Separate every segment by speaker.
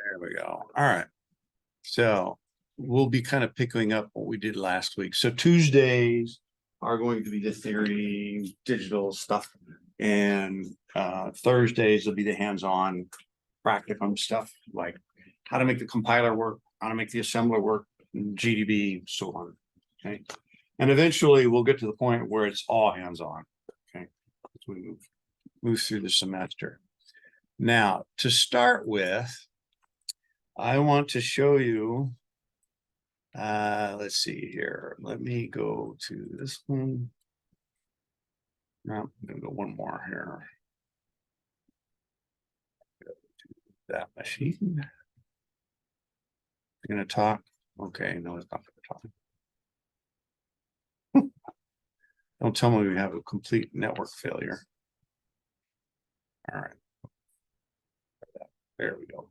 Speaker 1: There we go. All right. So we'll be kind of picking up what we did last week. So Tuesdays are going to be the theory, digital stuff. And Thursdays will be the hands-on practicum stuff, like how to make the compiler work, how to make the assembler work, GDB, so on. Okay. And eventually we'll get to the point where it's all hands-on. Okay. As we move through the semester. Now, to start with, I want to show you, let's see here. Let me go to this one. No, I'm gonna go one more here. Go to that machine. You're gonna talk? Okay, no, it's not gonna talk. Don't tell me we have a complete network failure. All right. There we go.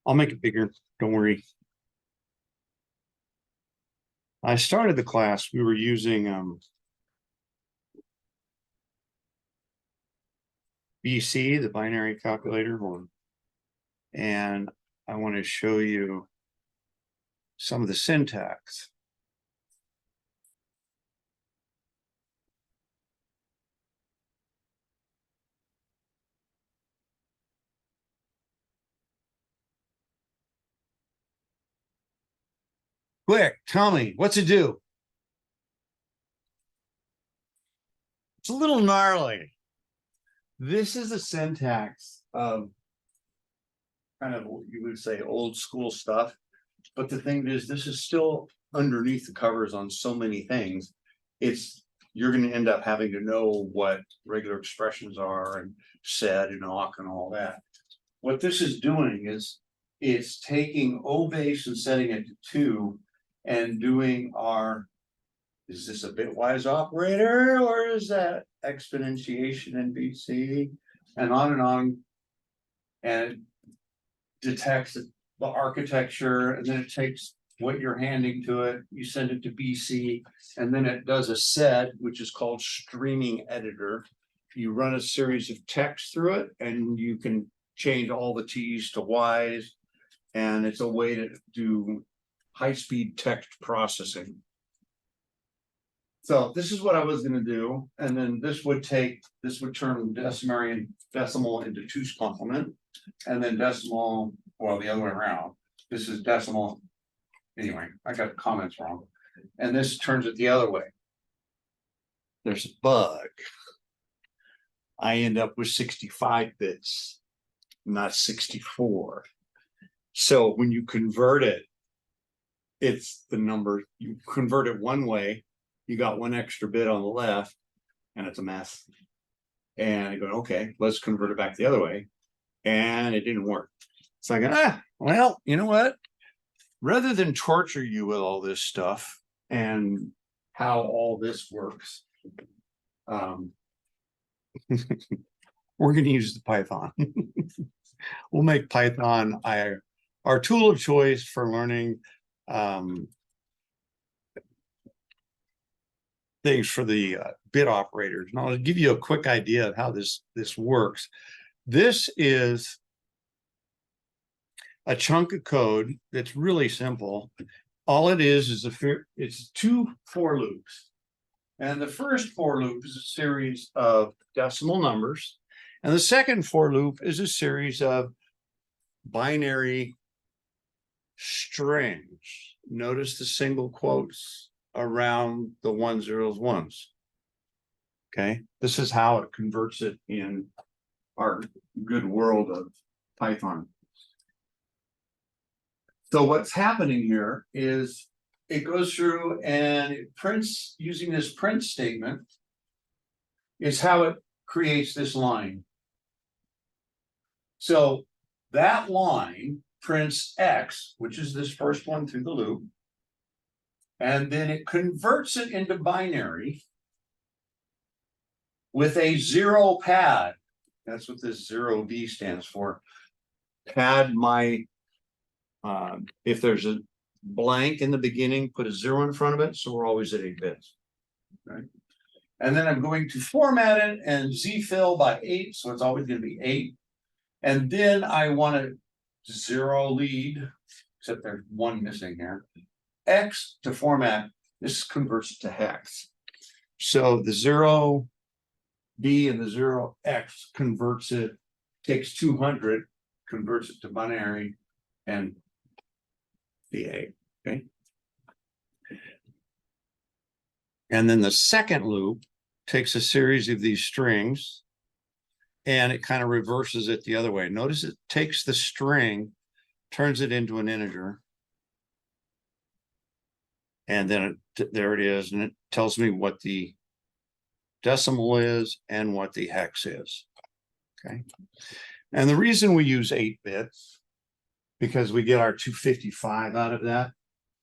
Speaker 1: I'll make it bigger. Don't worry. I started the class. We were using BC, the binary calculator one. And I want to show you some of the syntax. Quick, tell me, what's it do? It's a little gnarly. This is the syntax of kind of what you would say old school stuff. But the thing is, this is still underneath the covers on so many things. You're going to end up having to know what regular expressions are and sed and awk and all that. What this is doing is it's taking O base and setting it to 2 and doing is this a bitwise operator or is that exponentiation in BC and on, and it detects the architecture, and then it takes what you're handing to it, you send it to BC, and then it does a sed, which is called streaming editor. You run a series of text through it, and you can change all the T's to Y's, and it's a way to do high-speed text processing. So this is what I was going to do, and then this would turn decimal into 2's complement, and then decimal, well, the other way around. This is decimal. Anyway, I got comments wrong, and this turns it the other way. There's a bug. I end up with 65 bits, not 64. So when you convert it, it's the number. You convert it one way, you got one extra bit on the left, and it's a mess. And I go, okay, let's convert it back the other way. And it didn't work. So I go, well, you know what? Rather than torture you with all this stuff and how all this works, we're going to use the Python. We'll make Python our tool of choice for learning things for the bit operators. And I'll give you a quick idea of how this works. This is a chunk of code that's really simple. All it is it's 2 for loops. And the first for loop is a series of decimal numbers. And the second for loop is a series of binary strings. Notice the single quotes around the 1 0s 1s. Okay, this is how it converts it in our good world of Python. So what's happening here is it goes through and it prints using this print statement is how it creates this line. So that line prints X, which is this first one through the loop, and then it converts it into binary with a 0 pad. That's what this 0B stands for. Pad my, if there's a blank in the beginning, put a 0 in front of it, so we're always at 8 bits. Right? And then I'm going to format it and Z fill by 8. So it's always going to be 8. And then I want to 0 lead, except there's 1 missing here. X to format, this converts it to hex. So the 0 B and the 0x converts it, takes 200, converts it to binary, and the A. Okay. And then the second loop takes a series of these strings and it kind of reverses it the other way. Notice it takes the string, turns it into an integer. And then there it is. And it tells me what the decimal is and what the hex is. Okay. And the reason we use 8 bits, because we get our 255 out of that,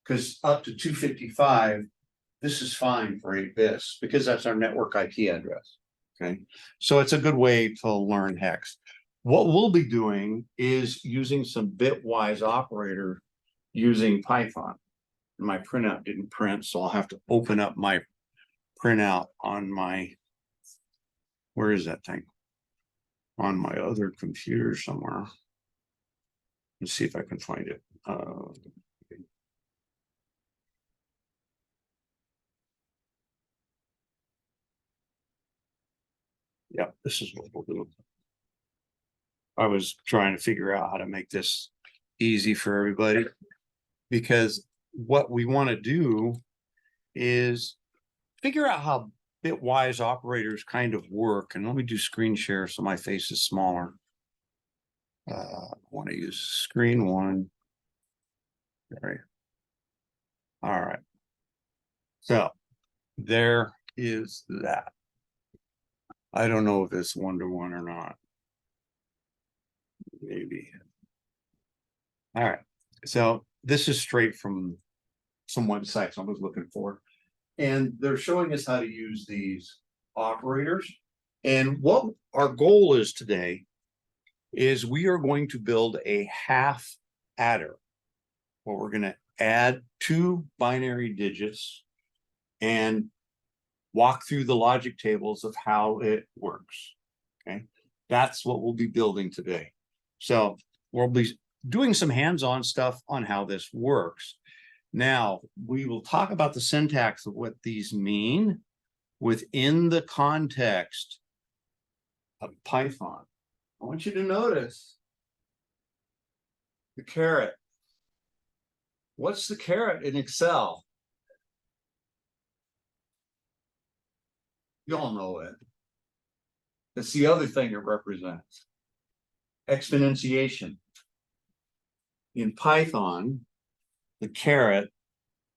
Speaker 1: because up to 255, this is fine for 8 bits because that's our network IP address. Okay. So it's a good way to learn hex. What we'll be doing is using some bitwise operator using Python. My printout didn't print, so I'll have to open up my printout on my, where is that thing? On my other computer somewhere. Let's see if I can find it. Yeah, this is what we'll do. I was trying to figure out how to make this easy for everybody, because what we want to do is figure out how bitwise operators kind of work. And let me do screen share so my face is smaller. I want to use screen 1. Right. All right. So there is that. I don't know if it's 1-to-1 or not. Maybe. All right. So this is straight from some websites I was looking for. And they're showing us how to use these operators. And what our goal is today is we are going to build a half adder, where we're going to add 2 binary digits and walk through the logic tables of how it works. Okay, that's what we'll be building today. So we'll be doing some hands-on stuff on how this works. Now, we will talk about the syntax of what these mean within the context of Python. I want you to notice the caret. What's the caret in Excel? You all know it. That's the other thing it represents. Exponentiation. In Python, the caret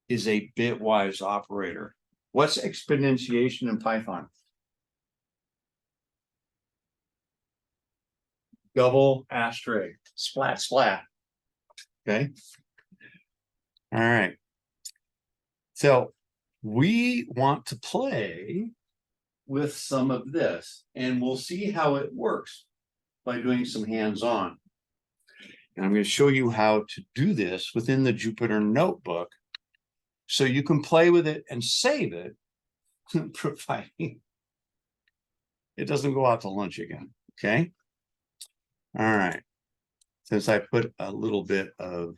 Speaker 1: is a bitwise operator. What's exponentiation in Python? Double asterisk, splat, splat. Okay. All right. So we want to play with some of this, and we'll see how it works by doing some hands-on. And I'm going to show you how to do this within the Jupyter Notebook so you can play with it and save it, providing it doesn't go out to lunch again. Okay. All right. Since I put a little bit of,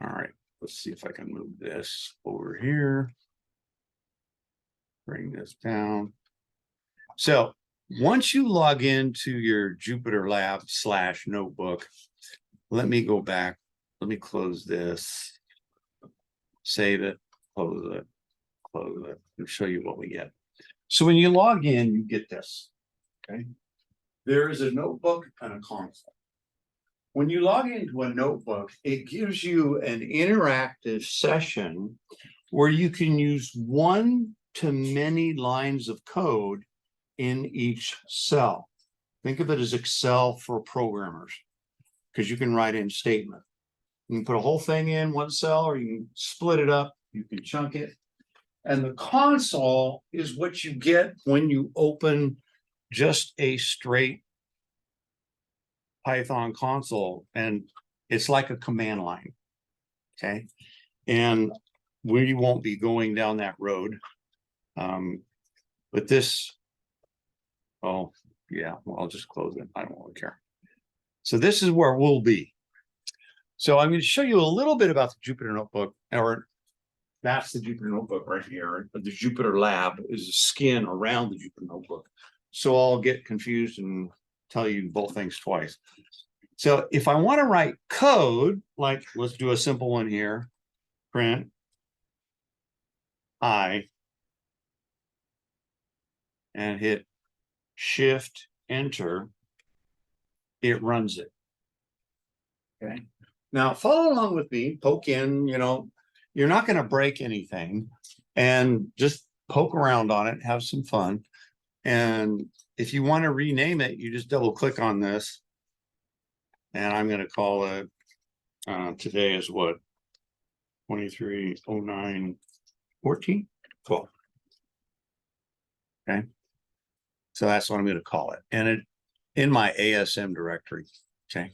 Speaker 1: all right, let's see if I can move this over here. Bring this down. So once you log into your Jupyter Lab /notebook, let me go back. Let me close this, save it, close it, and show you what we get. So when you log in, you get this. Okay. There is a notebook and a console. When you log into a notebook, it gives you an interactive session where you can use 1 to many lines of code in each cell. Think of it as Excel for programmers, because you can write in statement. You can put a whole thing in one cell, or you can split it up, you can chunk it. And the console is what you get when you open just a straight Python console, and it's like a command line. Okay. And we won't be going down that road. But this, oh, yeah, well, I'll just close it. I don't really care. So this is where we'll be. So I'm going to show you a little bit about the Jupyter Notebook, or that's the Jupyter Notebook right here. But the Jupyter Lab is the skin around the Jupyter Notebook. So I'll get confused and tell you both things twice. So if I want to write code, like let's do a simple one here, print I, and hit Shift Enter, it runs it. Okay. Now follow along with me, poke in, you're not going to break anything, and just poke around on it, have some fun. And if you want to rename it, you just double click on this. And I'm going to call it, today is what? 230914 12. Okay. So that's what I'm going to call it. And it in my ASM directory. Okay.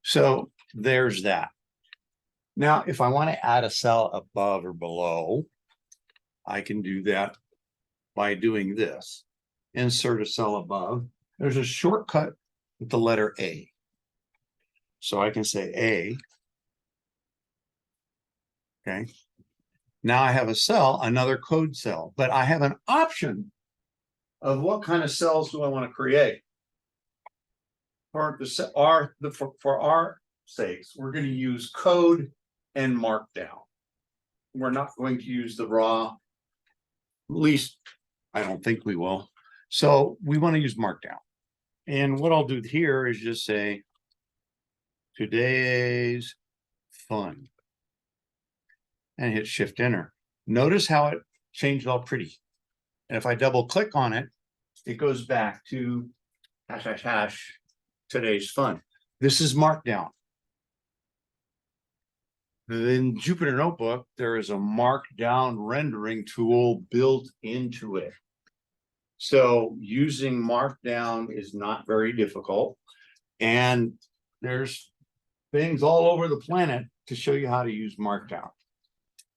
Speaker 1: So there's that. Now, if I want to add a cell above or below, I can do that by doing this. Insert a cell above. There's a shortcut with the letter A. So I can say A. Okay. Now I have a cell, another code cell, but I have an option of what kind of cells do I want to create. For our sakes, we're going to use code and markdown. We're not going to use the raw, at least I don't think we will. So we want to use markdown. And what I'll do here is just say, today's fun, and hit Shift Enter. Notice how it changed all pretty. And if I double click on it, it goes back to today's fun. This is markdown. In Jupyter Notebook, there is a markdown rendering tool built into it. So using markdown is not very difficult. And there's things all over the planet to show you how to use markdown.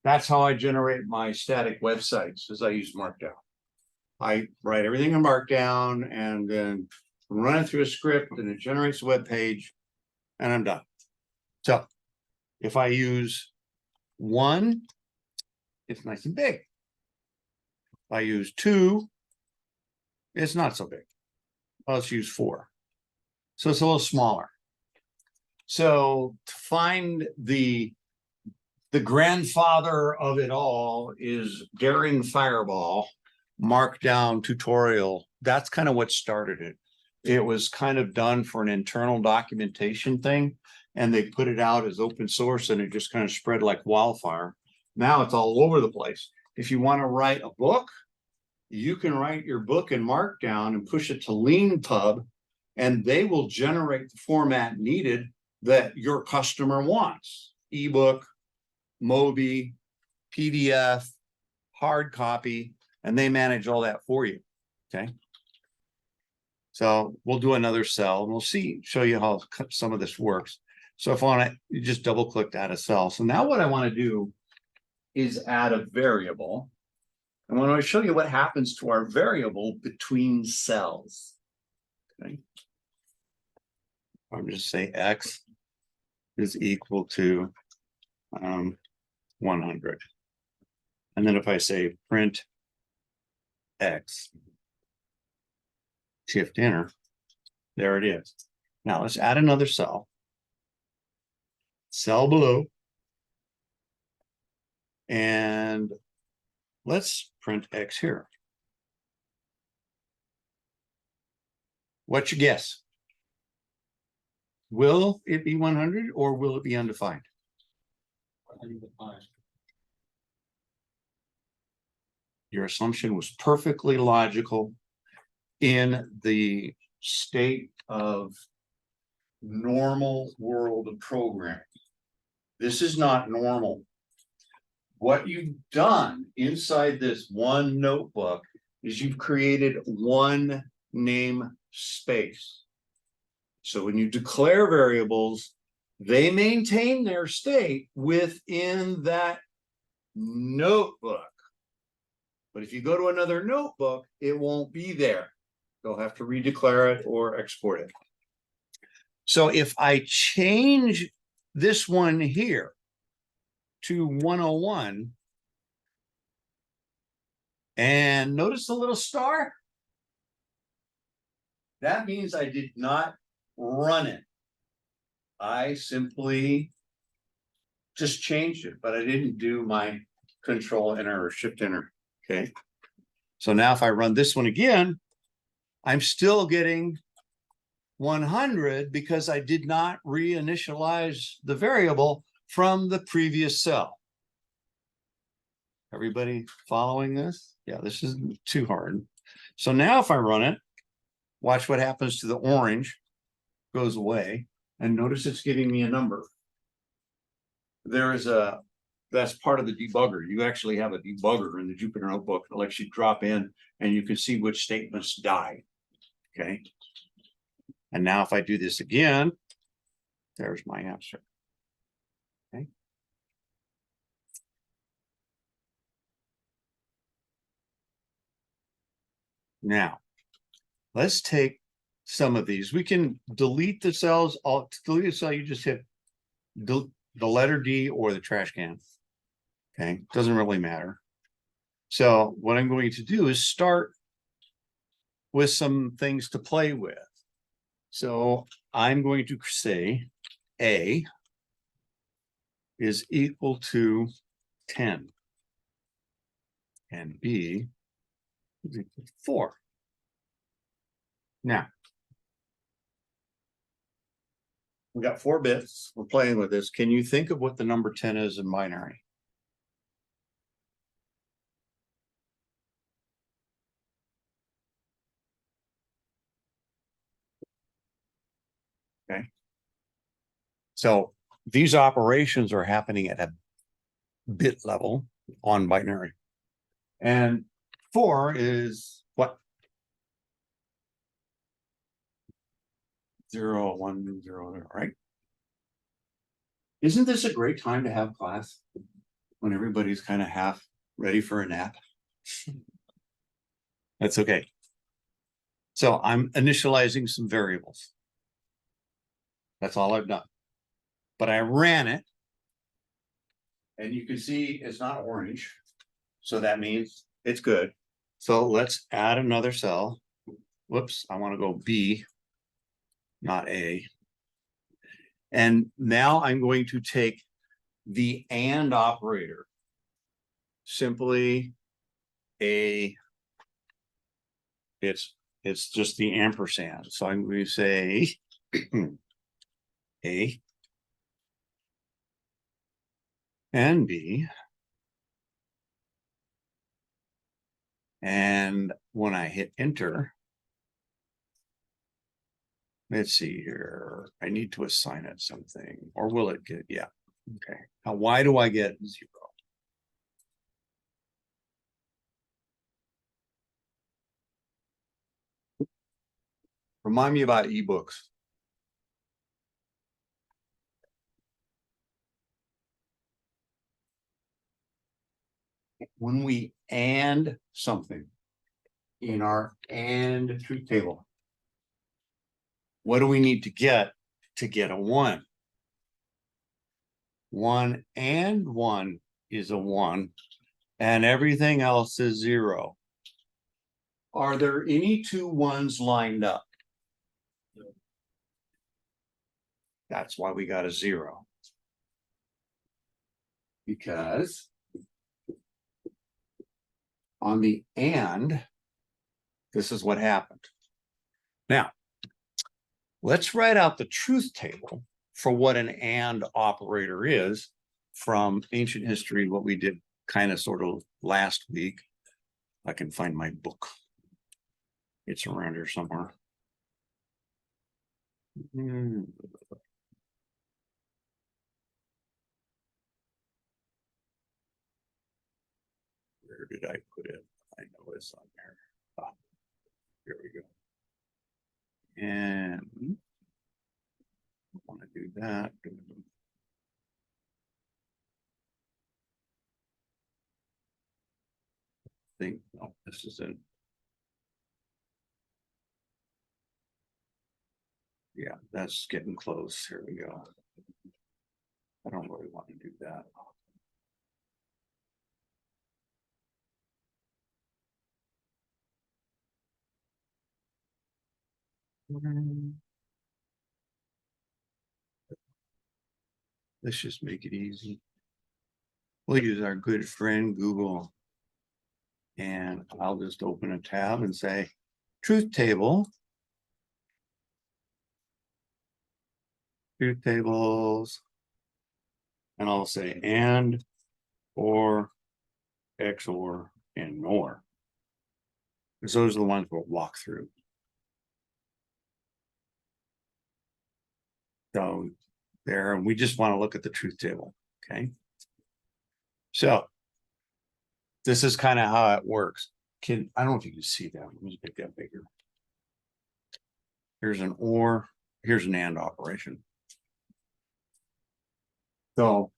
Speaker 1: That's how I generate my static websites, is I use markdown. I write everything in markdown and then run it through a script, and it generates a web page, and I'm done. So if I use 1, it's nice and big. If I use 2, it's not so big. Let's use 4. So it's a little smaller. So to find the grandfather of it all is Daring Fireball Markdown tutorial. That's kind of what started it. It was kind of done for an internal documentation thing, and they put it out as open source, and it just kind of spread like wildfire. Now it's all over the place. If you want to write a book, you can write your book in Markdown and push it to LeanPub, and they will generate the format needed that your customer wants. Ebook, Mobi, PDF, hard copy, and they manage all that for you. Okay. So we'll do another cell, and we'll show you how some of this works. So if I want to, you just double click to add a cell. So now what I want to do is add a variable. And I want to show you what happens to our variable between cells. Okay. I'm just say X is equal to 100. And then if I say print X, Shift Enter, there it is. Now let's add another cell. Cell below. And let's print X here. What's your guess? Will it be 100 or will it be undefined? Your assumption was perfectly logical. In the state of normal world of programming, this is not normal. What you've done inside this one notebook is you've created one namespace. So when you declare variables, they maintain their state within that notebook. But if you go to another notebook, it won't be there. You'll have to redeclare it or export it. So if I change this one here to 101, and notice the little star? That means I did not run it. I simply just changed it, but I didn't do my control enter or shift enter. Okay. So now if I run this one again, I'm still getting 100 because I did not reinitialize the variable from the previous cell. Everybody following this? Yeah, this isn't too hard. So now if I run it, watch what happens to the orange. Goes away, and notice it's giving me a number. That's part of the debugger. You actually have a debugger in the Jupyter Notebook that lets you drop in and you can see which statements die. Okay. And now if I do this again, there's my answer. Okay. Now, let's take some of these. We can delete the cells. To delete a cell, you just hit the letter D or the trash can. Okay, doesn't really matter. So what I'm going to do is start with some things to play with. So I'm going to say A is equal to 10 and B is equal to 4. Now, we got 4 bits. We're playing with this. Can you think of what the number 10 is in binary? Okay. So these operations are happening at a bit level on binary. And 4 is what? 0, 1, 0, 0, right? Isn't this a great time to have class when everybody's kind of half ready for a nap? That's okay. So I'm initializing some variables. That's all I've done. But I ran it. And you can see it's not orange. So that means it's good. So let's add another cell. Whoops, I want to go B, not A. And now I'm going to take the AND operator. Simply it's just the ampersand. So I'm going to say A and B. And when I hit enter, let's see here. I need to assign it something, or will it get, yeah. Okay. Now, why do I get 0? Remind me about ebooks. When we AND something in our AND truth table, what do we need to get a 1? 1 and 1 is a 1, and everything else is 0. Are there any 2 1s lined up? That's why we got a 0. Because on the AND, this is what happened. Now, let's write out the truth table for what an AND operator is from ancient history, what we did kind of sort of last week. I can find my book. It's around here somewhere. Where did I put it? I know it's on there. Ah, here we go. And I want to do that. I think This is in. Yeah, that's getting close. Here we go. I don't really want to do that. Let's just make it easy. We'll use our good friend Google. And I'll just open a tab and say truth table. Truth tables. And I'll say and, or, XOR, and NOR. Because those are the ones we'll walk through. So there, and we just want to look at the truth table. Okay. So this is kind of how it works. I don't know if you can see that. Let me make that bigger. Here's an OR, here's an AND operation. So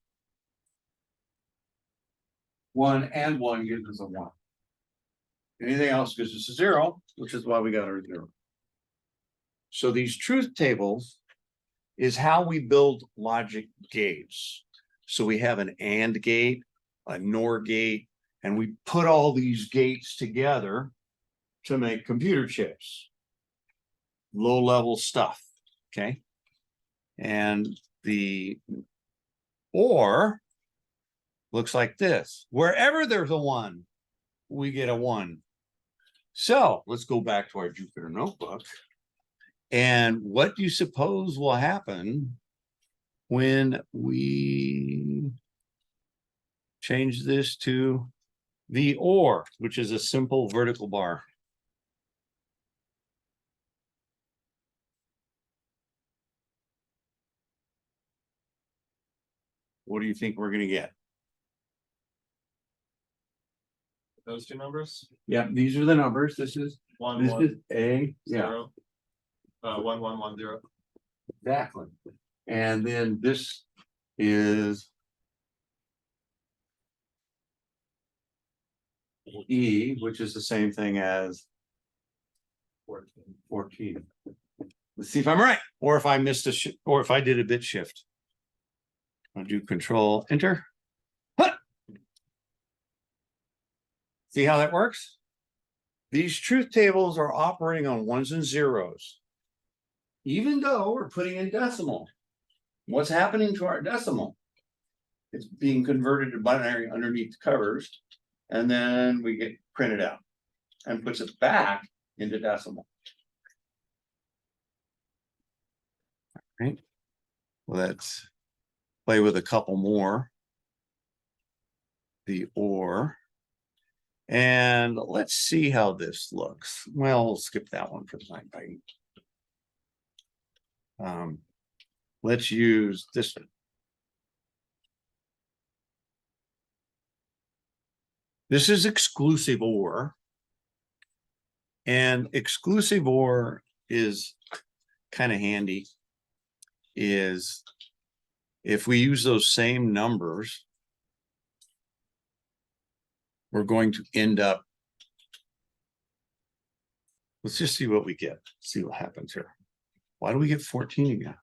Speaker 1: 1 and 1 gives us a 1. Anything else gives us a 0, which is why we got our 0. So these truth tables is how we build logic gates. So we have an AND gate, a NOR gate, and we put all these gates together to make computer chips. Low-level stuff, okay? And the OR looks like this. Wherever there's a 1, we get a 1. So let's go back to our Jupyter notebook. And what do you suppose will happen when we change this to the OR, which is a simple vertical bar? What do you think we're going to get?
Speaker 2: Those two numbers?
Speaker 1: Yeah, these are the numbers. This is
Speaker 2: One,
Speaker 1: this
Speaker 2: one,
Speaker 1: is A. Yeah,
Speaker 2: zero. 1, 1, 1, 0.
Speaker 1: exactly. And then this is E, which is the same thing as 14. Let's see if I'm right, or if I missed or if I did a bit shift. I'll do Control Enter. Huh! See how that works? These truth tables are operating on 1s and 0s. Even though we're putting in decimal. What's happening to our decimal? It's being converted to binary underneath the covers, and then we get printed out and puts it back into decimal. Right. Well, let's play with a couple more. The OR. And let's see how this looks. Well, we'll skip that one for the time being. Let's use this one. This is exclusive OR. And exclusive OR is kind of handy. Is if we use those same numbers, we're going to end up. Let's just see what we get. See what happens here. Why do we get 14 again?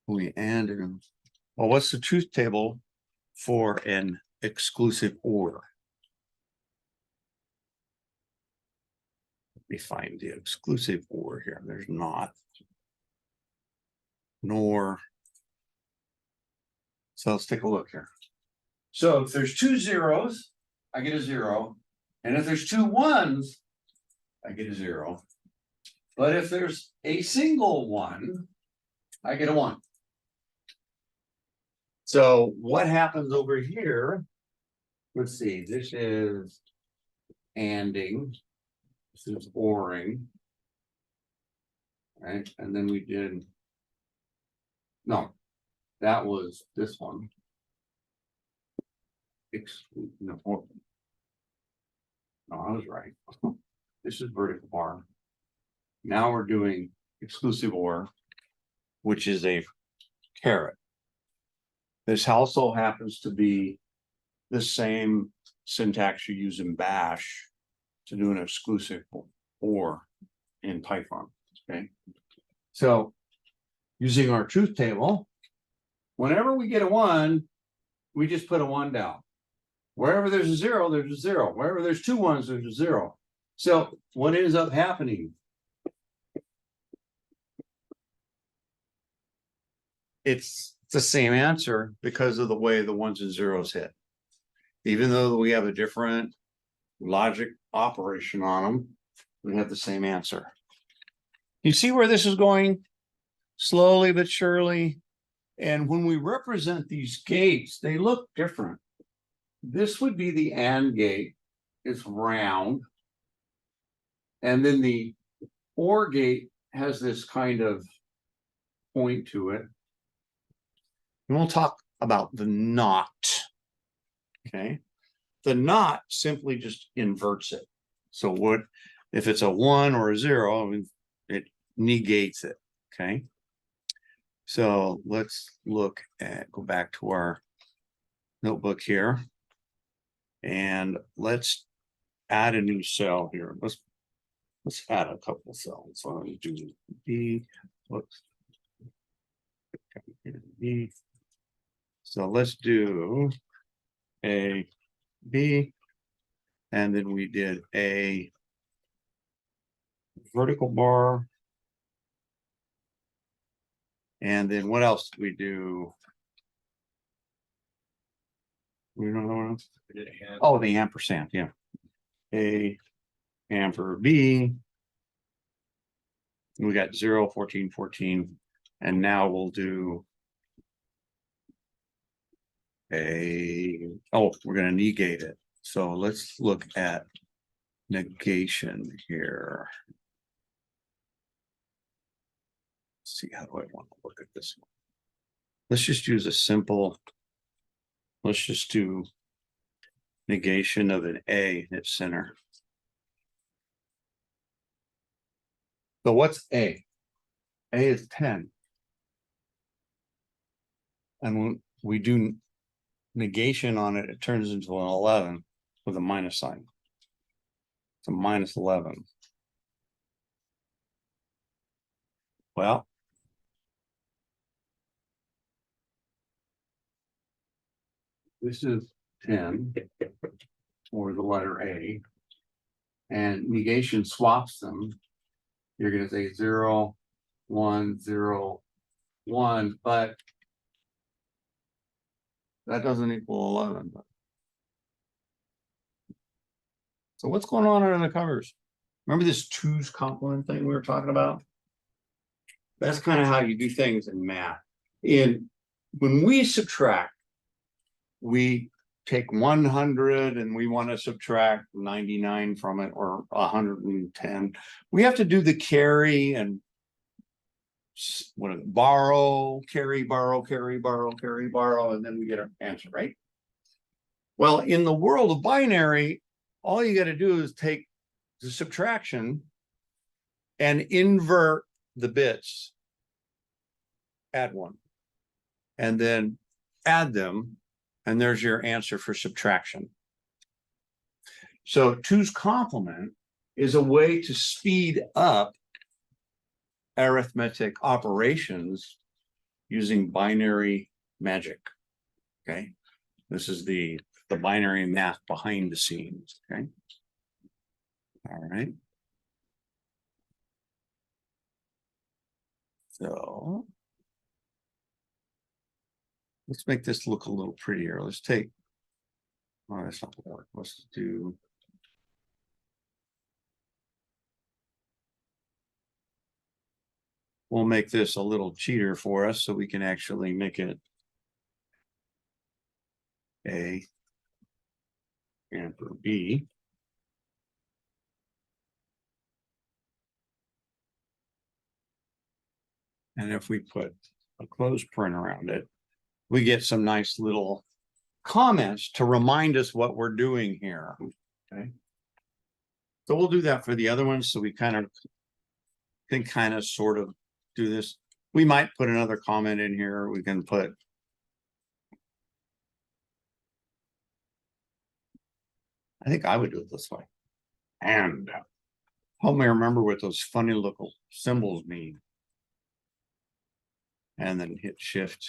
Speaker 1: We and well, what's the truth table for an exclusive OR? Let me find the exclusive OR here. There's not. Nor. So let's take a look here. So if there's 2 zeros, I get a 0. And if there's 2 1s, I get a 0. But if there's a single 1, I get a 1. So what happens over here? Let's see, this is anding. This is ORing. Right, and then we did. No, that was this one. No, I was right. This is vertical bar. Now we're doing exclusive OR, which is a caret. This also happens to be the same
Speaker 3: syntax you use in Bash to do an exclusive or in Python, okay? So using our truth table, whenever we get a 1, we just put a 1 down. Wherever there's a 0, there's a 0. Wherever there's 2 1s, there's a 0. So what ends up happening? It's the same answer because of the way the 1s and 0s hit. Even though we have a different logic operation on them, we have the same answer. You see where this is going? Slowly but surely. And when we represent these gates, they look different. This would be the AND gate. It's round. And then the OR gate has this kind of point to it. And we'll talk about the NOT. Okay. The NOT simply just inverts it. So what if it's a 1 or a 0, it negates it. Okay. So let's look at, go back to our notebook here. And let's add a new cell here. Let's add a couple cells. So I'm do B. Whoops. B. So let's do A, B, and then we did a vertical bar. And then what else did we do? We don't know what else. Oh, the ampersand, yeah. A amper B. We got 0, 14, 14. And now we'll do we're going to negate it. So let's look at negation here. Let's see, how do I want to look at this one? Let's just use a simple, let's just do negation of an A at center. So what's A? A is 10. And when we do negation on it, it turns into an 11 with a minus sign. It's a minus 11. Well, this is 10 or the letter A, and negation swaps them. You're going to say 0, 1, 0, 1, but that doesn't equal 11. So what's going on under the covers? Remember this 2's complement thing we were talking about? That's kind of how you do things in math. When we subtract, we take 100 and we want to subtract 99 from it, or 110. We have to do the carry and borrow, carry, borrow, carry, borrow, carry, borrow, and then we get our answer, right? Well, in the world of binary, all you got to do is take the subtraction and invert the bits, add 1, and then add them, and there's your answer for subtraction. So 2's complement is a way to speed up arithmetic operations using binary magic. Okay, this is the binary math behind the scenes. Okay, all right. So let's make this look a little prettier. Let's take, oh, that's not gonna work. Let's do, we'll make this a little cheater for us so we can actually make it A and for B. And if we put a clothespin around it, we get some nice little comments to remind us what we're doing here. Okay. So we'll do that for the other ones. So we can sort of do this. We might put another comment in here. We can put I think I would do it this way. And help me remember what those funny little symbols mean. And then hit shift,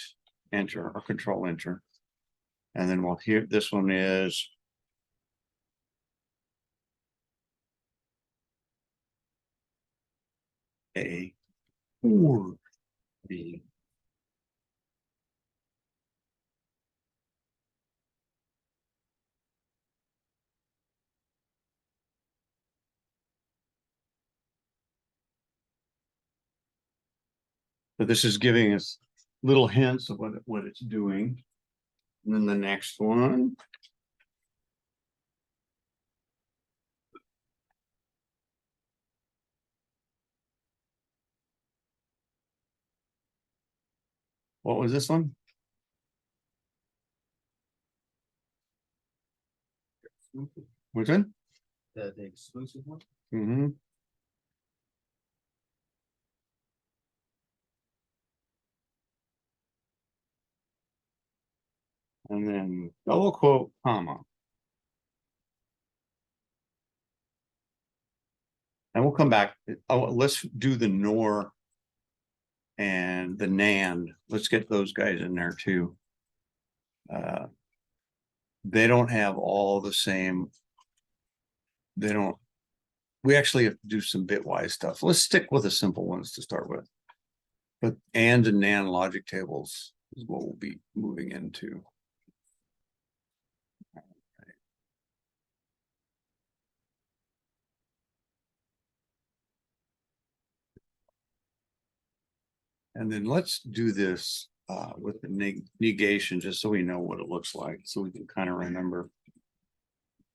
Speaker 3: enter, or control enter. And then we'll hear, this one is A or B. So this is giving us little hints of what it's doing. And then the next one. What was this one? Which one?
Speaker 2: The exclusive one?
Speaker 3: Mm-hmm. And then double quote, comma. And we'll come back. Oh, let's do the NOR and the NAND. Let's get those guys in there too. They don't have all the same. They don't. We actually have to do some bitwise stuff. Let's stick with the simple ones to start with. But and NAND logic tables is what we'll be moving into. And then let's do this with the negation, just so we know what it looks like, so we can kind of remember.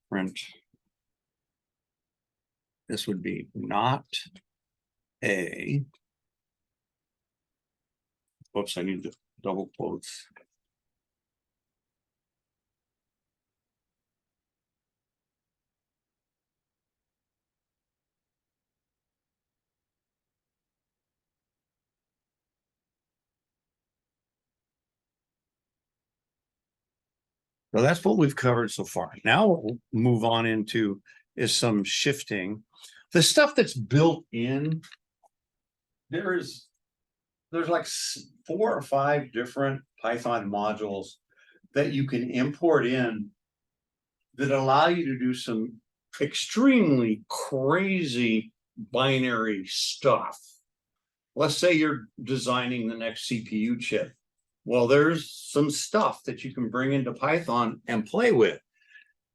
Speaker 3: Print. This would be not a. Whoops, I need the double quotes. So that's what we've covered so far. Now what we'll move on into is some shifting. The stuff that's built in, there's like 4 or 5 different Python modules that you can import in that allow you to do some extremely crazy binary stuff. Let's say you're designing the next CPU chip. Well, there's some stuff that you can bring into Python and play with.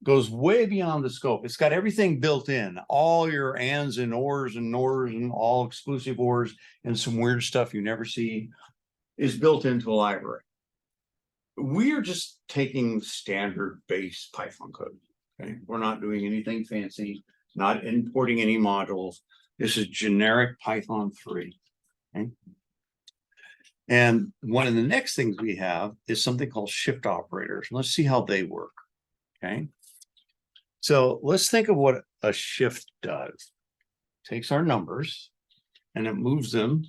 Speaker 3: Goes way beyond the scope. It's got everything built in, all your ands and ors and nors and all exclusive ors and some weird stuff you never see is built into a library. We are just taking standard base Python code. Okay, we're not doing anything fancy, not importing any modules. This is generic Python 3. Okay. And one of the next things we have is something called shift operators. Let's see how they work. Okay. So let's think of what a shift does. It takes our numbers and it moves them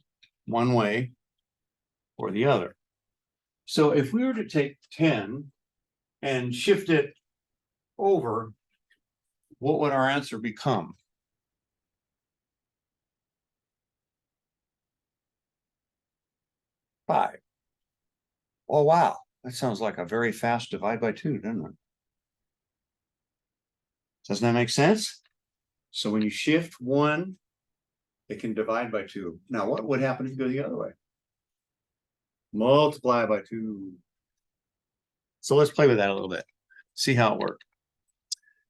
Speaker 3: one way or the other. So if we were to take 10 and shift it over, what would our answer become? 5. Oh, wow. That sounds like a very fast divide by 2, doesn't it? Doesn't that make sense? So when you shift 1, it can divide by 2. Now, what would happen if you go the other way? Multiply by 2. So let's play with that a little bit. See how it works.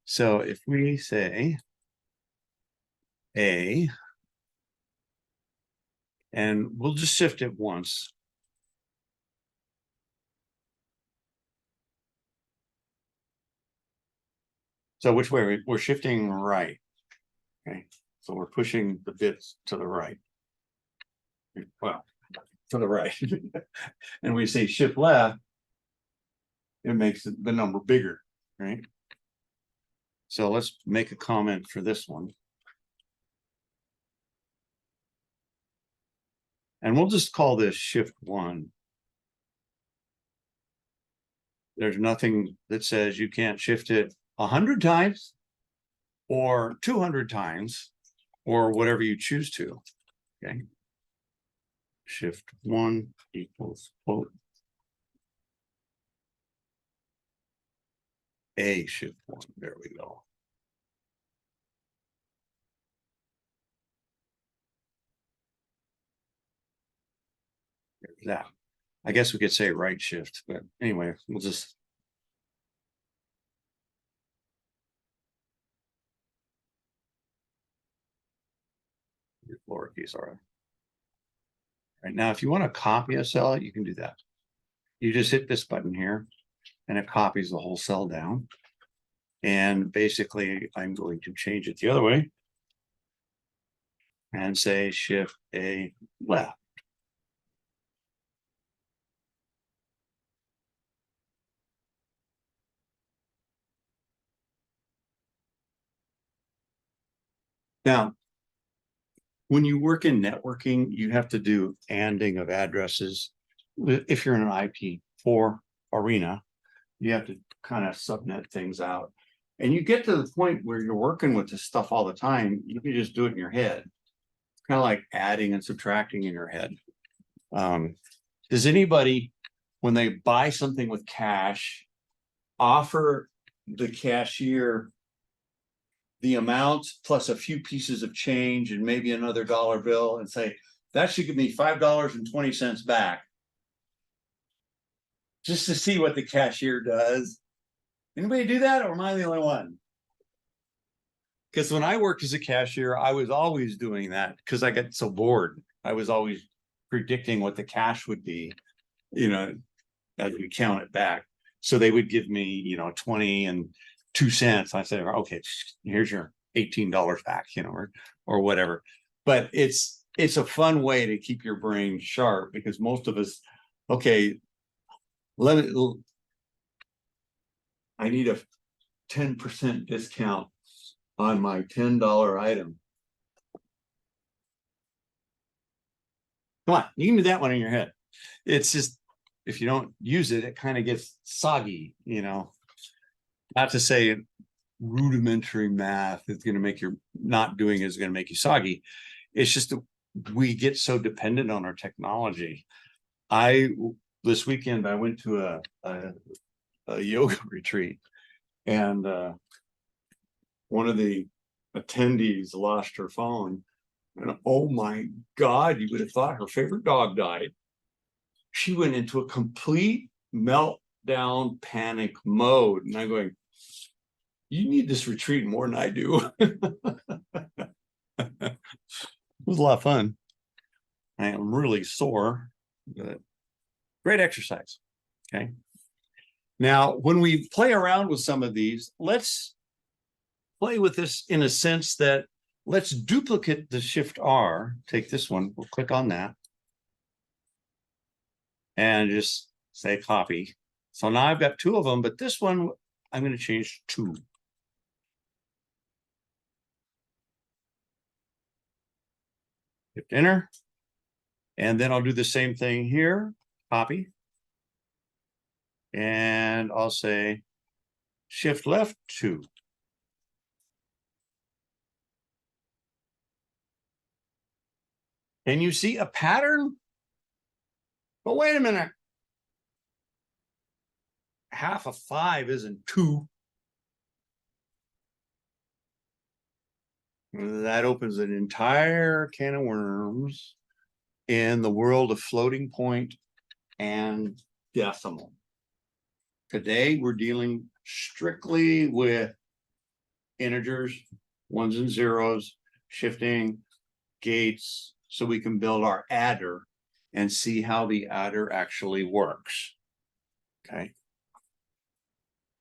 Speaker 3: So if we say A, and we'll just shift it once. So which way? We're shifting right. Okay. So we're pushing the bits to the right. Well, to the right. And we say shift left, it makes the number bigger, right? So let's make a comment for this one. And we'll just call this shift 1. There's nothing that says you can't shift it 100 times. or 200 times, or whatever you choose to. Okay. Shift 1 equals quote A shift 1. There we go. There's that. I guess we could say right shift, but anyway, we'll just. Lowercase r. Right now, if you want to copy a cell, you can do that. You just hit this button here and it copies the whole cell down. And basically, I'm going to change it the other way and say shift A left. Now, when you work in networking, you have to do ANDing of addresses. If you're in an IP4 arena, you have to kind of subnet things out. And you get to the point where you're working with this stuff all the time, you can just do it in your head. Kind of like adding and subtracting in your head. Does anybody, when they buy something with cash, offer the cashier the amount plus a few pieces of change and maybe another dollar bill and say, that should give me $5.20 back? Just to see what the cashier does. Anybody do that, or am I the only one? Because when I worked as a cashier, I was always doing that because I got so bored. I was always predicting what the cash would be, as we count it back. So they would give me, 20 and 2 cents. I said, okay, here's your $18 back, or whatever. But it's a fun way to keep your brain sharp, because most of us, okay, I need a 10% discount on my $10 item. Come on, you can do that one in your head. It's just, if you don't use it, it kind of gets soggy, Not to say rudimentary math is going to make you not doing is going to make you soggy. It's just that we get so dependent on our technology. This weekend I went to a yoga retreat, and one of the attendees lost her phone, and oh my God, you would have thought her favorite dog died. She went into a complete meltdown panic mode, and I'm going, you need this retreat more than I do. It was a lot of fun. I am really sore, but great exercise. Okay. Now, when we play around with some of these, let's play with this in a sense that let's duplicate the Shift R. Take this one, we'll click on that. And just say copy. So now I've got 2 of them, but this one I'm going to change to 2. Hit enter. And then I'll do the same thing here, copy. And I'll say shift left 2. Can you see a pattern? But wait a minute. Half of 5 isn't 2. That opens an entire can of worms in the world of floating point and decimal. Today, we're dealing strictly with integers, 1s and 0s, shifting, gates, so we can build our adder and see how the adder actually works. Okay.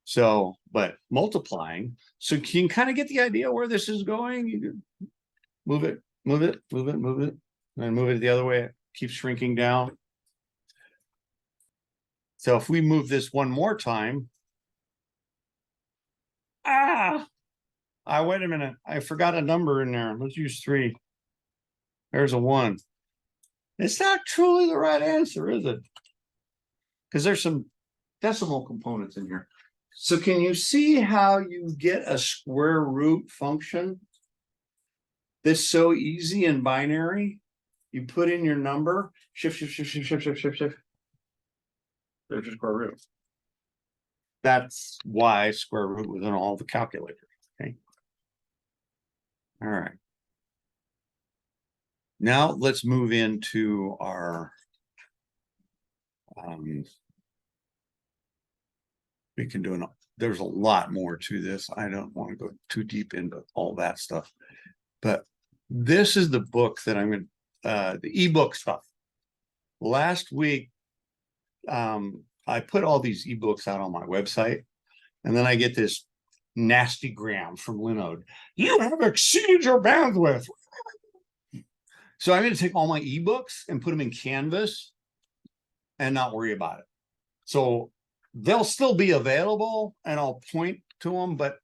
Speaker 3: So, but multiplying, so you can kind of get the idea where this is going. You can move it, move it, move it, move it, and move it the other way. It keeps shrinking down. So if we move this one more time, wait a minute, I forgot a number in there. Let's use 3. There's a 1. It's not truly the right answer, is it? Because there's some decimal components in here. So can you see how you get a square root function? That's so easy in binary. You put in your number, shift. There's your square root. That's why square root was in all the calculators. Okay. All right. Now let's move into our we can do there's a lot more to this. I don't want to go too deep into all that stuff, but this is the book that I'm going the ebook stuff. Last week, I put all these ebooks out on my website, and then I get this nasty gram from Linode. You have exceeded your bandwidth. So I'm going to take all my ebooks and put them in Canvas and not worry about it. So they'll still be available and I'll point to them, but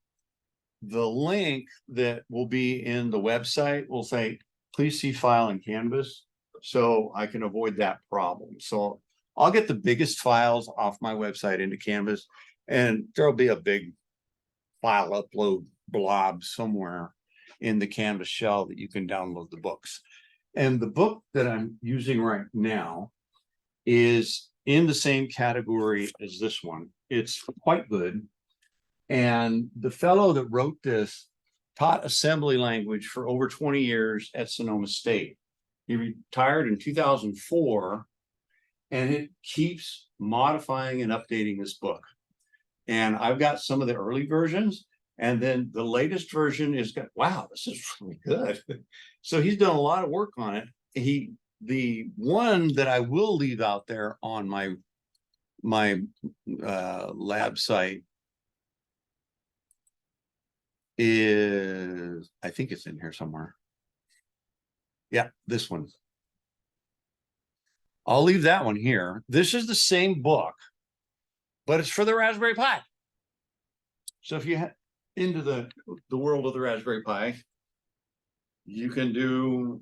Speaker 3: the link that will be in the website will say, please see file in Canvas. So I can avoid that problem. So I'll get the biggest files off my website into Canvas, and there'll be a big file upload blob somewhere in the Canvas shell that you can download the books. And the book that I'm using right now is in the same category as this one. It's quite good. And the fellow that wrote this taught assembly language for over 20 years at Sonoma State. He retired in 2004, and it keeps modifying and updating this book. And I've got some of the early versions, and then the latest version is got, wow, this is really good. So he's done a lot of work on it. The one that I will leave out there on my lab site is, I think it's in here somewhere. Yeah, this one. I'll leave that one here. This is the same book, but it's for the Raspberry Pi. So if you head into the world of the Raspberry Pi, you can do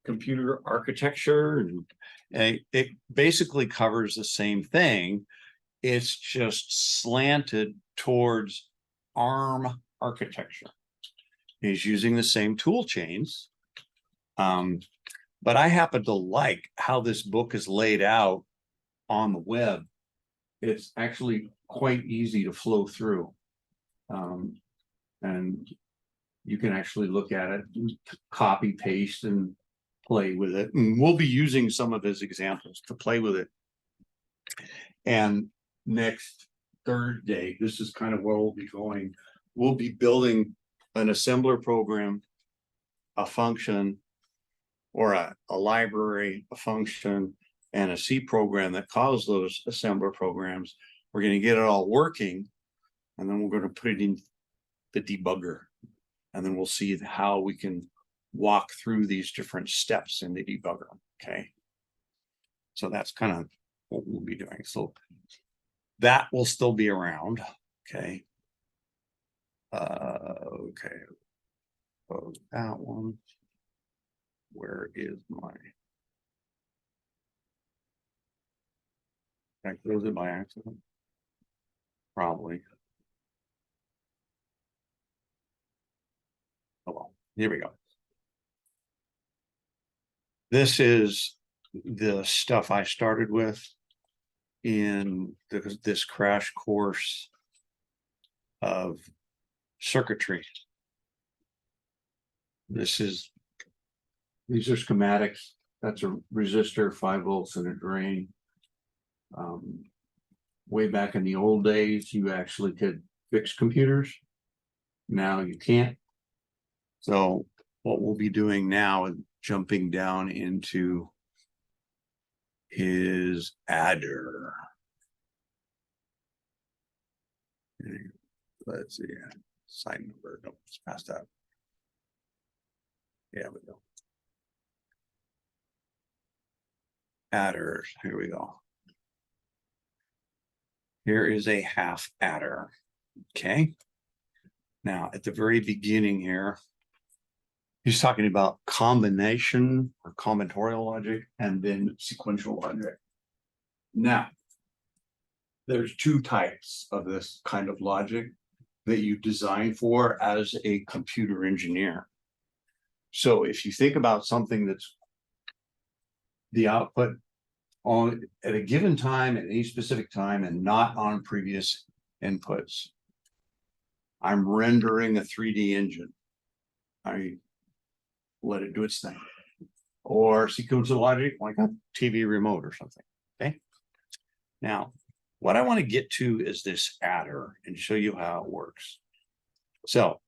Speaker 3: computer architecture, and it basically covers the same thing. It's just slanted towards ARM architecture. He's using the same tool chains. But I happen to like how this book is laid out on the web. It's actually quite easy to flow through. And you can actually look at it, copy, paste, and play with it. And we'll be using some of his examples to play with it. And next Thursday, this is kind of where we'll be going. We'll be building an assembler program, a function, or a library, a function, and a C program that calls those assembler programs. We're going to get it all working, and then we're going to put it in the debugger, and then we'll see how we can walk through these different steps in the debugger. Okay, so that's kind of what we'll be doing. So that will still be around. Okay. Okay. Oh, that one. Where is my? Can I close it by accident? Probably. Oh well, here we go. This is the stuff I started with in this crash course of circuitry. These are schematics. That's a resistor, 5 volts, and a drain. Way back in the old days, you actually could fix computers. Now you can't. So what we'll be doing now is jumping down into his adder. Let's see, side number. No, it's past that. Yeah, we go. Adders. Here we go. Here is a half adder. Okay. Now, at the very beginning here, he's talking about combination or combinatorial logic and then sequential logic. Now, there's two types of this kind of logic that you design for as a computer engineer. So if you think about something that's the output on at a given time, at any specific time, and not on previous inputs. I'm rendering a 3D engine. I let it do its thing. Or sequential logic, like a TV remote or something. Okay. Now, what I want to get to is this adder and show you how it works. So,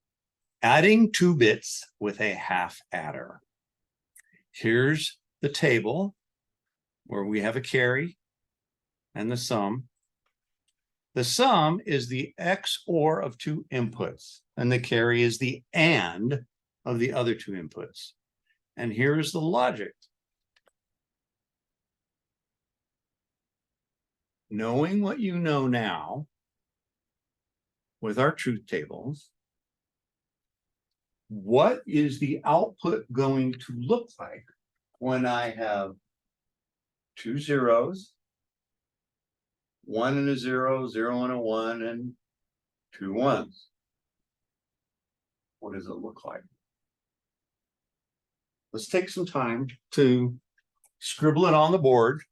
Speaker 3: adding 2 bits with a half adder. Here's the table where we have a carry and the sum. The sum is the XOR of 2 inputs, and the carry is the AND of the other 2 inputs. And here is the logic. Knowing what you know now with our truth tables, what is the output going to look like when I have 2 zeros, 1 and a 0, 0 and a 1, and 2 ones? What does it look like? Let's take some time to scribble it on the board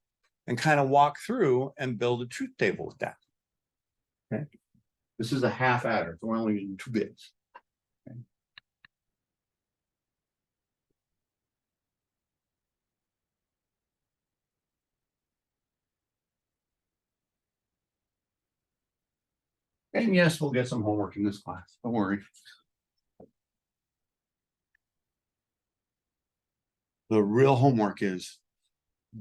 Speaker 3: and kind of walk through and build a truth table with that. Okay. This is a half adder, so we're only using 2 bits. Okay. And yes, we'll get some homework in this class. Don't worry. The real homework is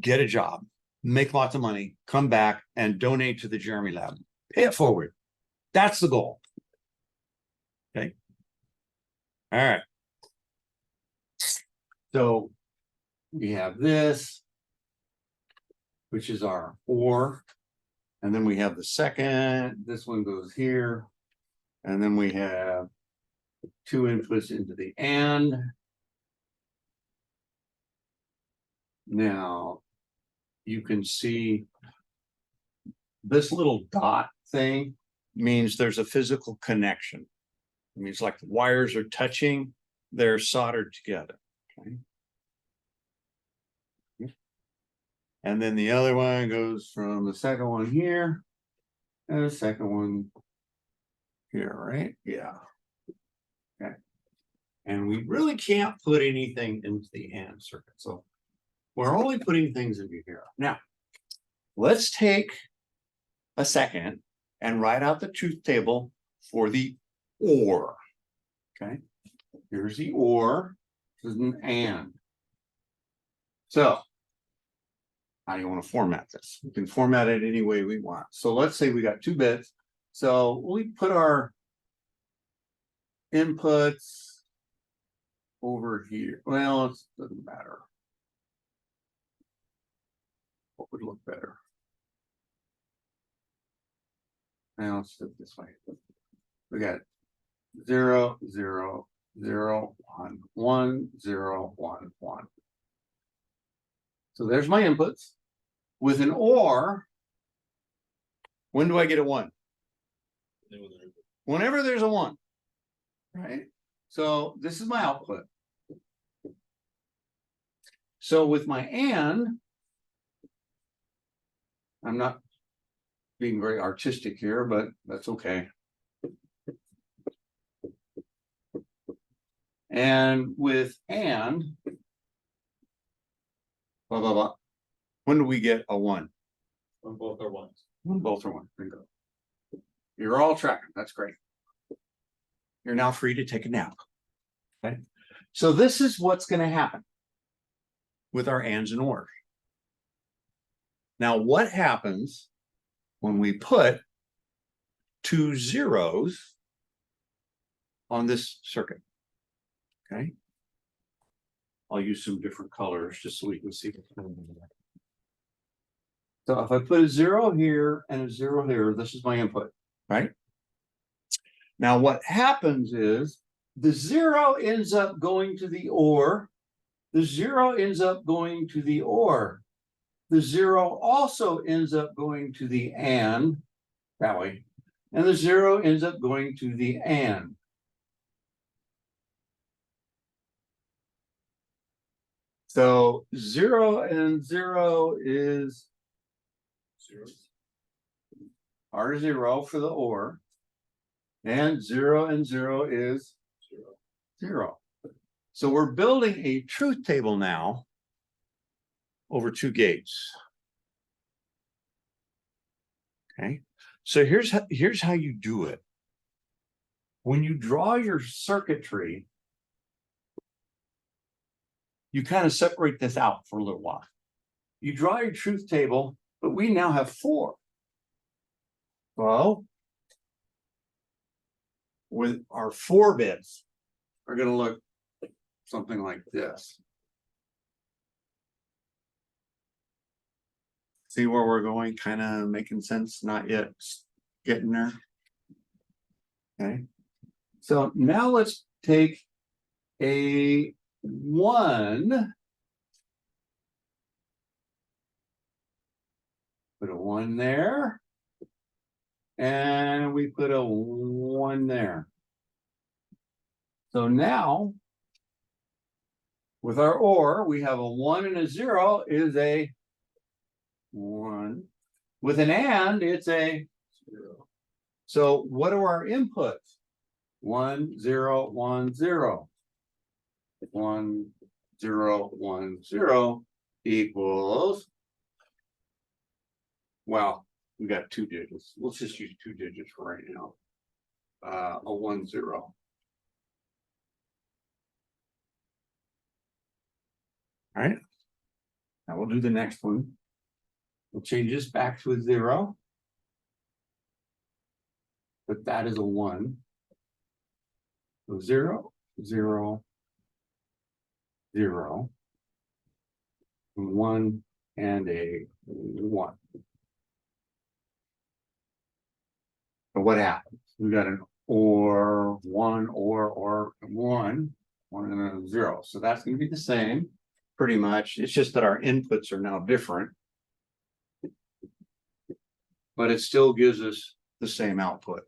Speaker 3: get a job, make lots of money, come back and donate to the Jeremy Lab. Pay it forward. That's the goal. Okay. All right. So we have this, which is our OR. And then we have the second. This one goes here. And then we have 2 inputs into the AND. Now, you can see this little dot thing means there's a physical connection. It means like the wires are touching, they're soldered together. Okay. And then the other one goes from the second one here and the second one here, right? Yeah. Okay. And we really can't put anything into the AND circuit. So we're only putting things into here. Now, let's take a second and write out the truth table for the OR. Okay. Here's the OR. This is an AND. So, how do you want to format this? We can format it any way we want. So let's say we got 2 bits. So we put our inputs over here. Well, it doesn't matter. What would look better? Now let's do it this way. We got 0, 0, 0, 1, 1, 0, 1, 1. So there's my inputs. With an OR, when do I get a 1? Whenever there's a 1. Right? So this is my output. So with my AND, I'm not being very artistic here, but that's okay. And with AND, blah, blah, blah. When do we get a 1?
Speaker 2: When both are ones.
Speaker 3: When both are 1. Bingo. You're all tracking. That's great. You're now free to take a nap. Okay. So this is what's going to happen with our ANDs and ORs. Now, what happens when we put 2 zeros on this circuit? Okay. I'll use some different colors just so we can see. So if I put a 0 here and a 0 here, this is my input, right? Now what happens is the 0 ends up going to the OR. The 0 ends up going to the OR. The 0 also ends up going to the AND. that way. And the 0 ends up going to the AND. So 0 and 0 is R0 for the OR. And 0 and 0 is 0. So we're building a truth table now over 2 gates. Okay, so here's how you do it. When you draw your circuitry, you kind of separate this out for a little while. You draw your truth table, but we now have 4. Well, with our 4 bits are going to look something like this. See where we're going, kind of making sense, not yet getting there. Okay, so now let's take a 1, put a 1 there, and we put a 1 there. So now, with our OR, we have a 1 and a 0 is a 1. With an AND, it's a 0. So what are our inputs? 1, 0, 1, 0. 1, 0, 1, 0 equals, well, we got 2 digits. Let's just use 2 digits for right now. A 1, 0. All right. Now we'll do the next one. We'll change this back to a 0. But that is a 1. So 0, 0, 0, 1, and a 1. So what happens? We got an or 1 or 1 and a 0. So that's going to be the same, pretty much. It's just that our inputs are now different. But it still gives us the same output.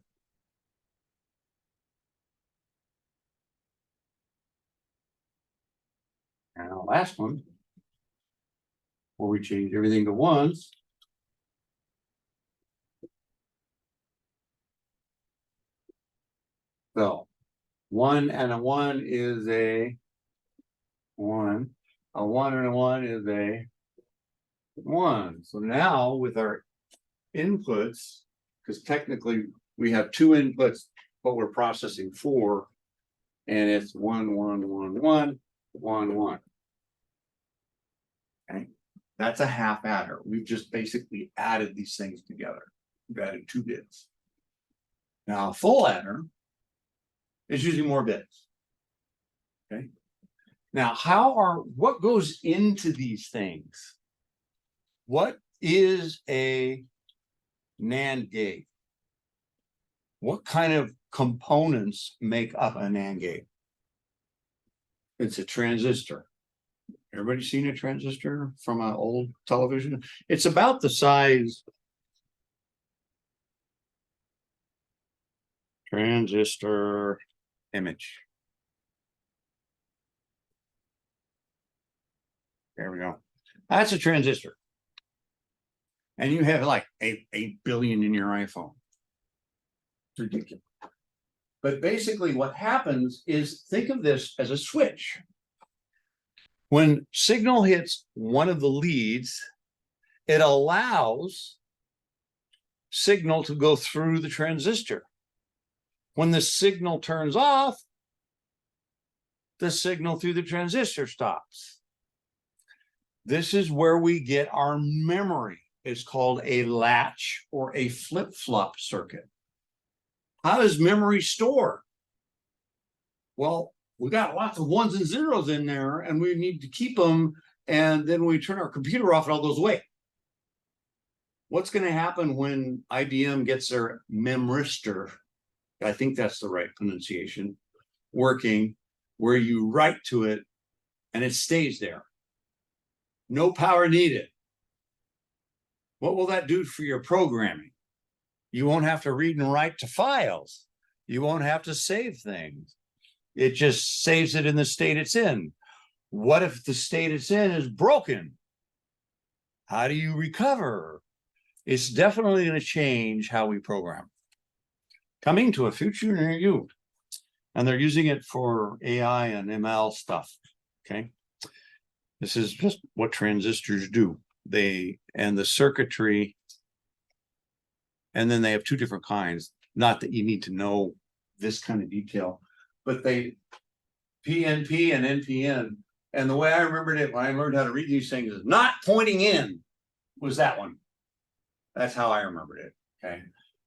Speaker 3: And our last one, where we change everything to 1s. So 1 and a 1 is a 1. A 1 and a 1 is a 1. So now with our inputs, because technically we have 2 inputs, but we're processing 4, and it's 1, 1, 1, 1, 1, 1. Okay, that's a half adder. We've just basically added these things together. We've added 2 bits. Now a full adder is using more bits. Okay. Now, what goes into these things? What is a NAND gate? What kind of components make up a NAND gate? It's a transistor. Everybody seen a transistor from an old television? It's about the size. Transistor image. There we go. That's a transistor. And you have like 8 billion in your iPhone. It's ridiculous. But basically what happens is, think of this as a switch. When signal hits one of the leads, it allows signal to go through the transistor. When the signal turns off, the signal through the transistor stops. This is where we get our memory. It's called a latch or a flip-flop circuit. How does memory store? Well, we got lots of 1s and 0s in there, and we need to keep them, and then we turn our computer off, it all goes away. What's going to happen when IBM gets their memristor, I think that's the right pronunciation, working, where you write to it, and it stays there? No power needed. What will that do for your programming? You won't have to read and write to files. You won't have to save things. It just saves it in the state it's in. What if the state it's in is broken? How do you recover? It's definitely going to change how we program. Coming to a future near you. And they're using it for AI and ML stuff. Okay. This is just what transistors do. And the circuitry. And then they have two different kinds. Not that you need to know this kind of detail, but they PNP and NPN. And the way I remembered it when I learned how to read these things is not pointing in was that one. That's how I remembered it. Okay.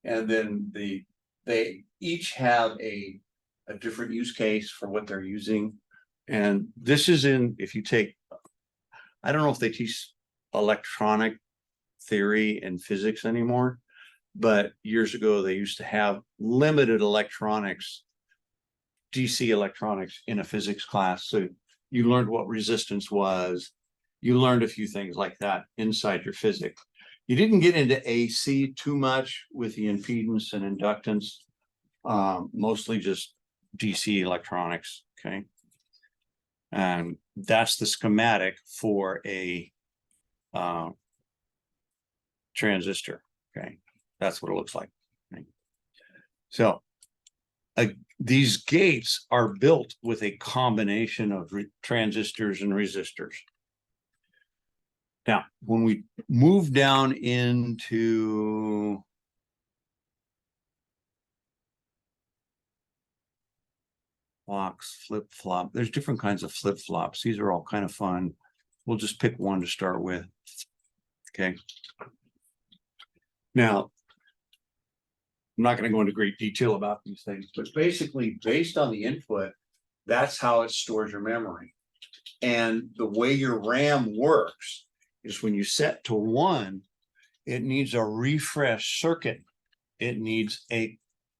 Speaker 3: And then they each have a different use case for what they're using. And this is if you take, I don't know if they teach electronic theory and physics anymore, but years ago they used to have limited electronics, DC electronics in a physics class. So you learned what resistance was. You learned a few things like that inside your physics. You didn't get into AC too much with the impedance and inductance, mostly just DC electronics. Okay. And that's the schematic for a transistor. Okay. That's what it looks like. Okay. So these gates are built with a combination of transistors and resistors. Now, when we move down into clocks, flip-flop, there's different kinds of flip-flops. These are all kind of fun. We'll just pick one to start with. Okay. Now, I'm not going to go into great detail about these things, but basically based on the input, that's how it stores your memory. And the way your RAM works is when you set to 1, it needs a refresh circuit. It needs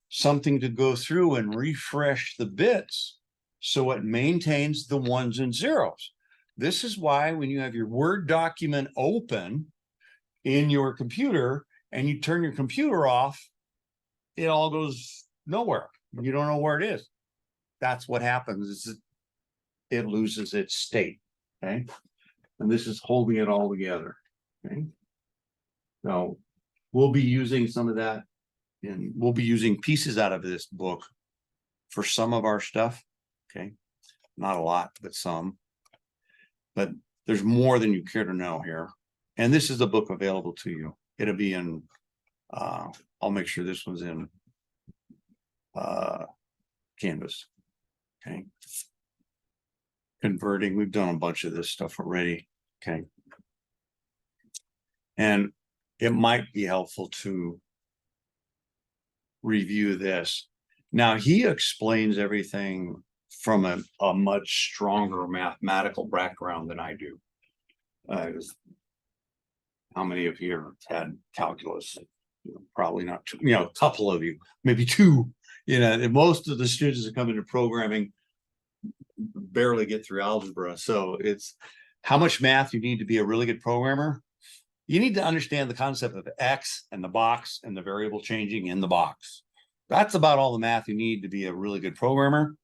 Speaker 3: something to go through and refresh the bits so it maintains the 1s and 0s. This is why when you have your Word document open in your computer and you turn your computer off, it all goes nowhere. You don't know where it is. That's what happens, is it loses its state. Okay. And this is holding it all together. Okay. So we'll be using some of that, and we'll be using pieces out of this book for some of our stuff. Okay. Not a lot, but some. But there's more than you care to know here. And this is the book available to you. It'll be in, I'll make sure this one's in Canvas. Okay. Converting, we've done a bunch of this stuff already. Okay. And it might be helpful to review this. Now, he explains everything from a much stronger mathematical background than I do. How many of you have had calculus? Probably not, a couple of you, maybe 2. And most of the students that come into programming barely get through algebra. So it's how much math you need to be a really good programmer. You need to understand the concept of X and the box and the variable changing in the box. That's about all the math you need to be a really good programmer.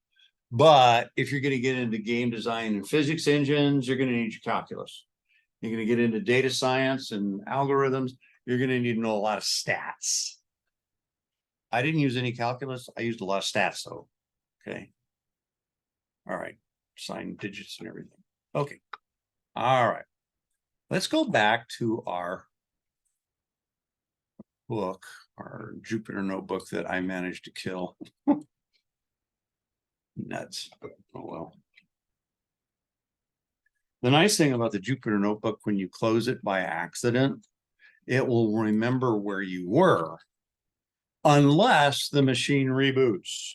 Speaker 3: But if you're going to get into game design and physics engines, you're going to need your calculus. You're going to get into data science and algorithms. You're going to need to know a lot of stats. I didn't use any calculus. I used a lot of stats though. Okay. All right. Sign digits and everything. Okay. All right. Let's go back to our book, our Jupyter notebook that I managed to kill. Nuts. Oh well. The nice thing about the Jupyter notebook, when you close it by accident, it will remember where you were, unless the machine reboots.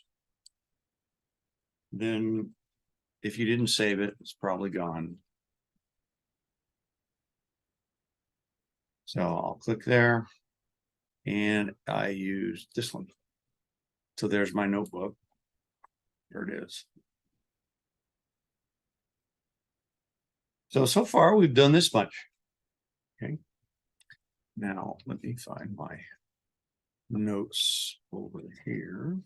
Speaker 3: Then if you didn't save it, it's probably gone. So I'll click there and I use this one. So there's my notebook. There it is. So far we've done this much. Okay. Now let me find my notes over here.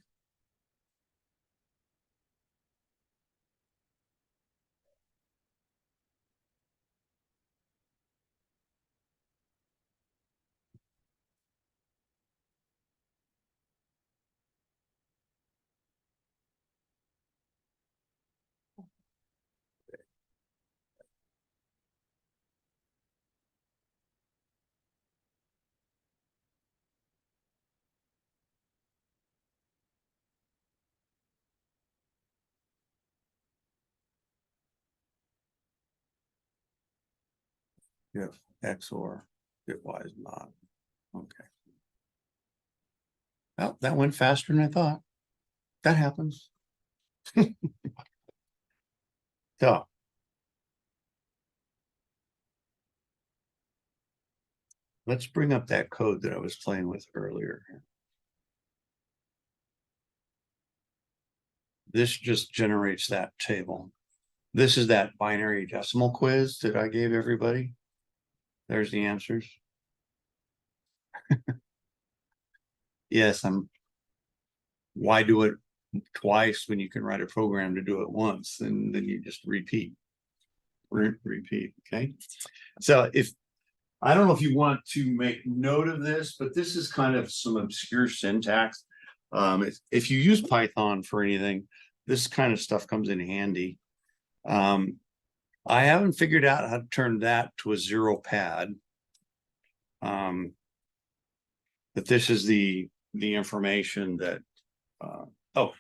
Speaker 3: If X or if Y is not. Okay. Well, that went faster than I thought. That happens. So. Let's bring up that code that I was playing with earlier. This just generates that table. This is that binary decimal quiz that I gave everybody. There's the answers. Yes, why do it twice when you can write a program to do it once, and then you just repeat. Repeat, okay? So I don't know if you want to make note of this, but this is kind of some obscure syntax. If you use Python for anything, this kind of stuff comes in handy. I haven't figured out how to turn that to a zero pad. But this is the information that, oh,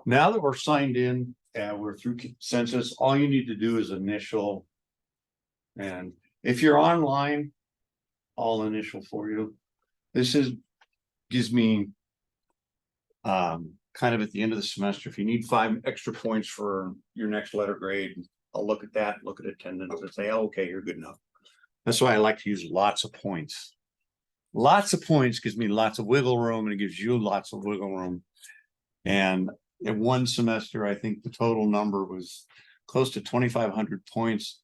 Speaker 3: now that we're signed in and we're through census, all you need to do is initial. And if you're online, I'll initial for you. This gives me kind of at the end of the semester, if you need 5 extra points for your next letter grade, I'll look at that, look at attendance and say, oh, okay, you're good enough. That's why I like to use lots of points. Lots of points gives me lots of wiggle room, and it gives you lots of wiggle room. And in one semester, I think the total number was close to 2,500 points.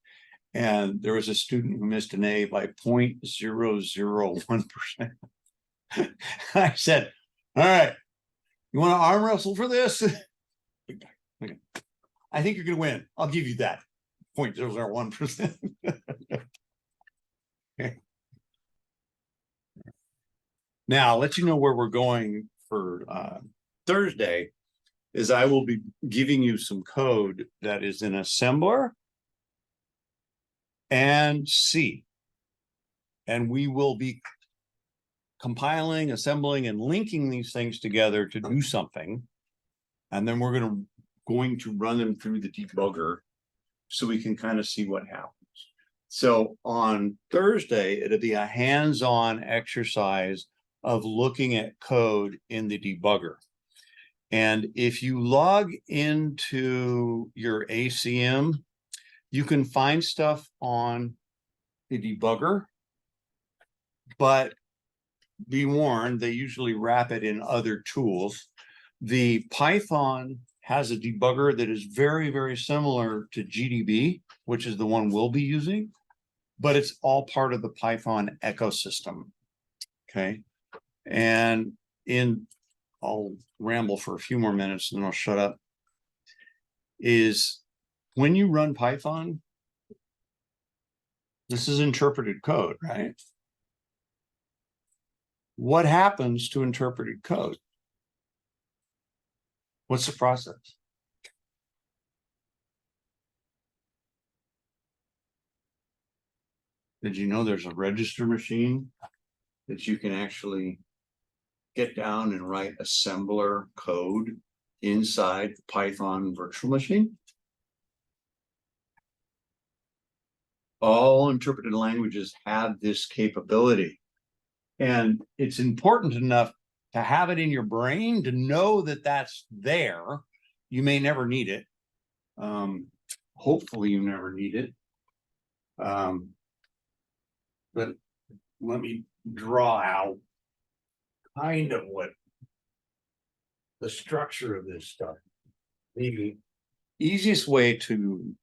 Speaker 3: And there was a student who missed an A by 0.001%. I said, all right, you want to arm wrestle for this? Okay. I think you're going to win. I'll give you that 0.001%. Okay. Now, I'll let you know where we're going for Thursday. Is I will be giving you some code that is in assembler and C. And we will be compiling, assembling, and linking these things together to do something. And then we're going to run them through the debugger so we can kind of see what happens. So on Thursday, it'll be a hands-on exercise of looking at code in the debugger. And if you log into your ACM, you can find stuff on the debugger, but be warned, they usually wrap it in other tools. The Python has a debugger that is very, very similar to GDB, which is the one we'll be using, but it's all part of the Python ecosystem. Okay. And I'll ramble for a few more minutes and then I'll shut up. Is when you run Python, this is interpreted code, right? What happens to interpreted code? What's the process? Did you know there's a register machine that you can actually get down and write assembler code inside the Python virtual machine? All interpreted languages have this capability. And it's important enough to have it in your brain to know that that's there. You may never need it. Hopefully you never need it. But let me draw out kind of what the structure of this stuff. The easiest way to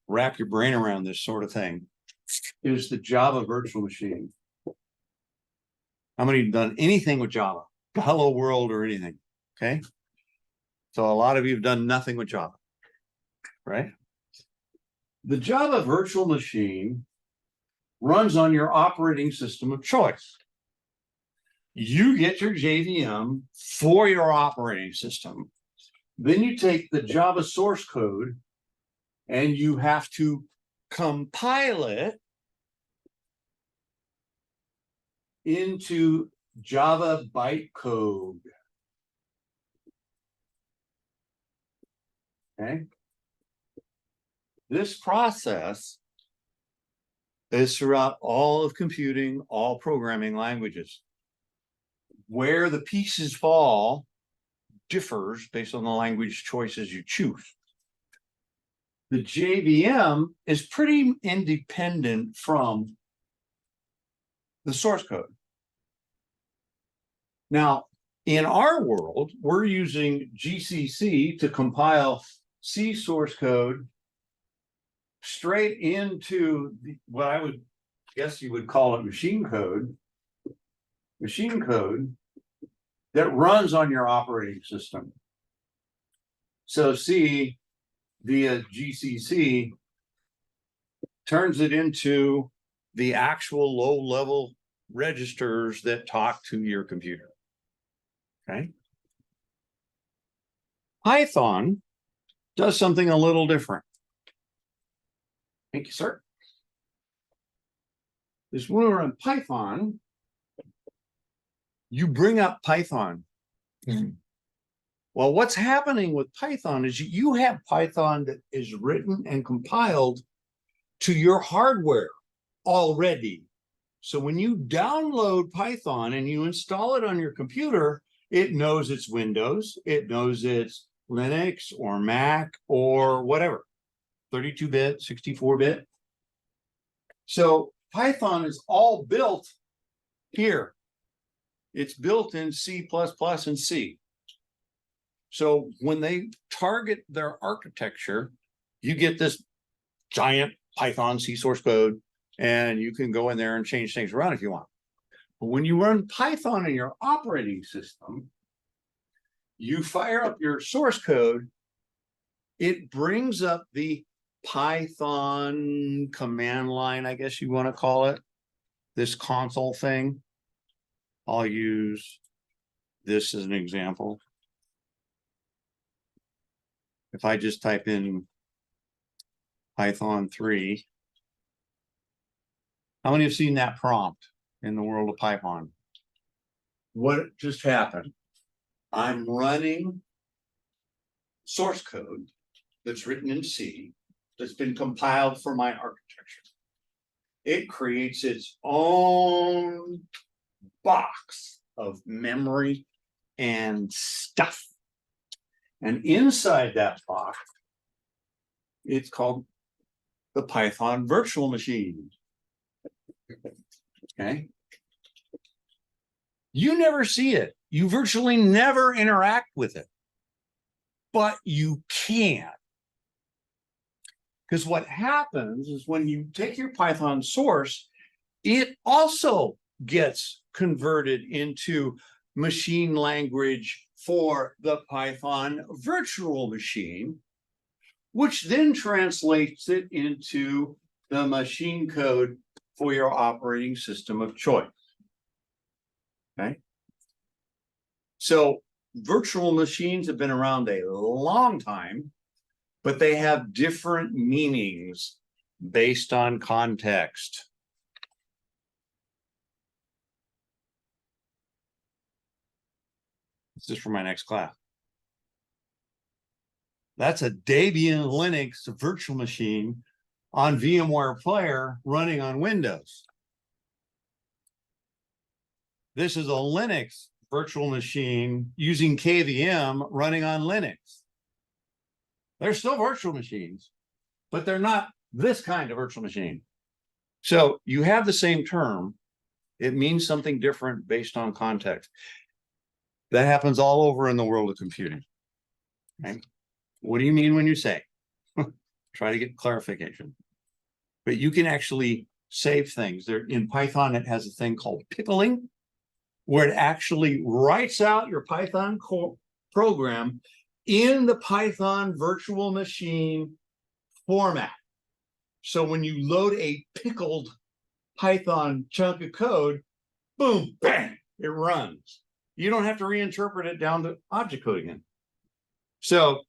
Speaker 3: wrap your brain around this sort of thing is the Java virtual machine. How many have done anything with Java? Hello World or anything? Okay. So a lot of you have done nothing with Java, right? The Java virtual machine runs on your operating system of choice. You get your JVM for your operating system. Then you take the Java source code and you have to compile it into Java bytecode. Okay. This process is throughout all of computing, all programming languages. Where the pieces fall differs based on the language choices you choose. The JVM is pretty independent from the source code. Now, in our world, we're using GCC to compile C source code straight into what I would guess you would call it machine code that runs on your operating system. So C via GCC turns it into the actual low-level registers that talk to your computer. Okay. Python does something a little different. Thank you, sir. This when we're in Python, you bring up Python. Well, what's happening with Python is you have Python that is written and compiled to your hardware already. So when you download Python and you install it on your computer, it knows it's Windows, it knows it's Linux or Mac or whatever, 32-bit, 64-bit. So Python is all built here. It's built in C++ and C. So when they target their architecture, you get this giant Python C source code, and you can go in there and change things around if you want. But when you run Python in your operating system, you fire up your source code, it brings up the Python command line, I guess you want to call it, this console thing. I'll use this as an example. If I just type in Python 3, how many have seen that prompt in the world of Python? What just happened? I'm running source code that's written in C that's been compiled for my architecture. It creates its own box of memory and stuff. And inside that box, it's called the Python virtual machine. Okay. You never see it. You virtually never interact with it. But you can. Because what happens is when you take your Python source, it also gets converted into machine language for the Python virtual machine, which then translates it into the machine code for your operating system of choice. Okay. So virtual machines have been around a long time, but they have different meanings based on context. This is for my next class. That's a Debian Linux virtual machine on VMware Player running on Windows. This is a Linux virtual machine using KVM running on Linux. They're still virtual machines, but they're not this kind of virtual machine. So you have the same term. It means something different based on context. That happens all over in the world of computing. Okay? What do you mean when you say? Try to get clarification. But you can actually save things. There in Python, it has a thing called pickling. where it actually writes out your Python program in the Python virtual machine format. So when you load a pickled Python chunk of code, boom, bang, it runs. You don't have to reinterpret it down to object code again. So,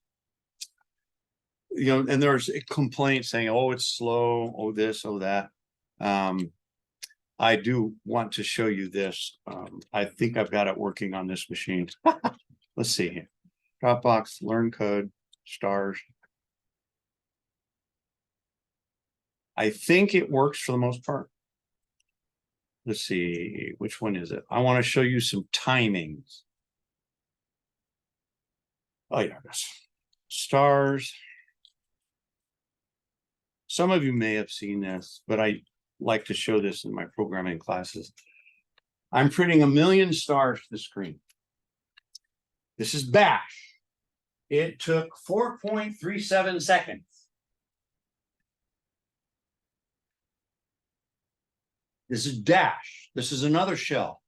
Speaker 3: and there's a complaint saying, oh, it's slow, oh, this, oh, that. I do want to show you this. I think I've got it working on this machine. Let's see here. Dropbox, learn code, stars. I think it works for the most part. Let's see, which one is it? I want to show you some timings. Oh, yeah, stars. Some of you may have seen this, but I like to show this in my programming classes. I'm printing 1,000,000 stars to the screen. This is bash. It took 4.37 seconds. This is dash. This is another shell.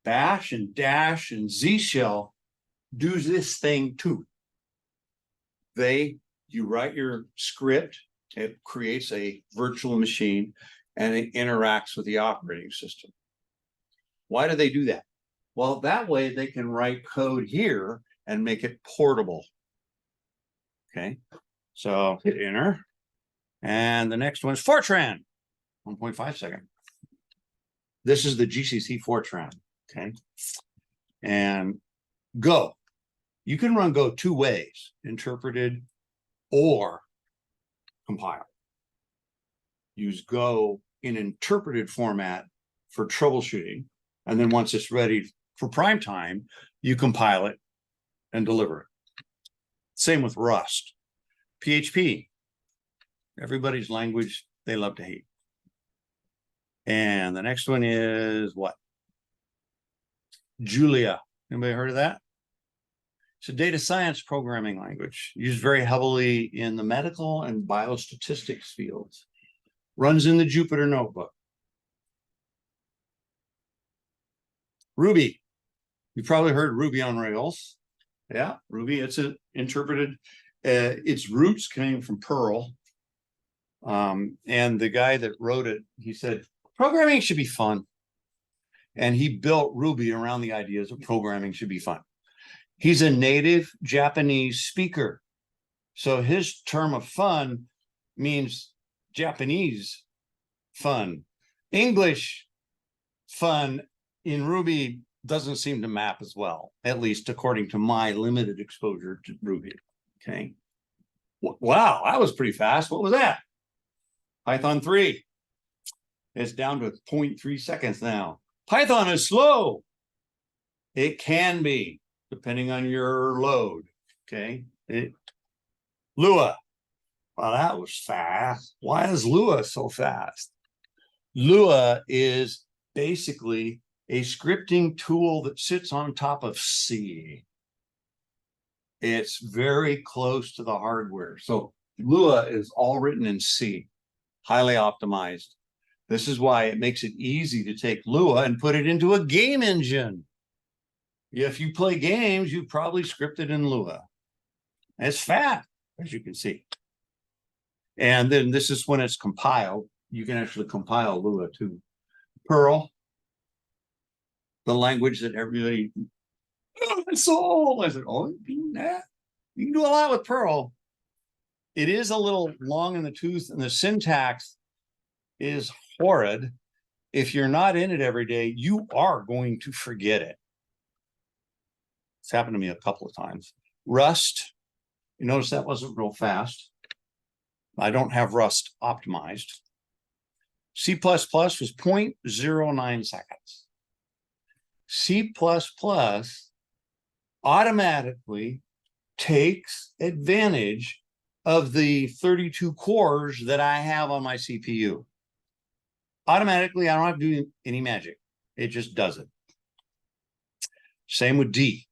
Speaker 3: Bash and dash and Z shell do this thing too. You write your script, it creates a virtual machine, and it interacts with the operating system. Why do they do that? Well, that way they can write code here and make it portable. Okay, so hit enter. And the next one is Fortran, 1.5 second. This is the GCC Fortran, okay? And Go. You can run Go two ways, interpreted or compiled. Use Go in interpreted format for troubleshooting. And then once it's ready for prime time, you compile it and deliver it. Same with Rust. PHP. Everybody's language they love to hate. And the next one is what? Julia. Anybody heard of that? It's a data science programming language used very heavily in the medical and biostatistics fields. Runs in the Jupyter Notebook. Ruby. You've probably heard Ruby on Rails. Yeah, Ruby, it's interpreted. Its roots came from Perl. And the guy that wrote it, he said, programming should be fun. And he built Ruby around the ideas of programming should be fun. He's a native Japanese speaker. So his term of fun means Japanese fun. English fun in Ruby doesn't seem to map as well, at least according to my limited exposure to Ruby. Okay. Wow, that was pretty fast. What was that? Python 3. It's down to 0.3 seconds now. Python is slow. It can be, depending on your load. Okay. Lua. Well, that was fast. Why is Lua so fast? Lua is basically a scripting tool that sits on top of C. It's very close to the hardware. So Lua is all written in C, highly optimized. This is why it makes it easy to take Lua and put it into a game engine. If you play games, you probably scripted in Lua. It's fast, as you can see. And then this is when it's compiled. You can actually compile Lua too. Perl, the language that everybody, oh, it's so old. I said, oh, you can do that. You can do a lot with Perl. It is a little long in the tooth, and the syntax is horrid. If you're not in it every day, you are going to forget it. It's happened to me a couple of times. Rust, you notice that wasn't real fast. I don't have Rust optimized. C++ was 0.09 seconds. C++ automatically takes advantage of the 32 cores that I have on my CPU. Automatically, I don't have to do any magic. It just does it. Same with D.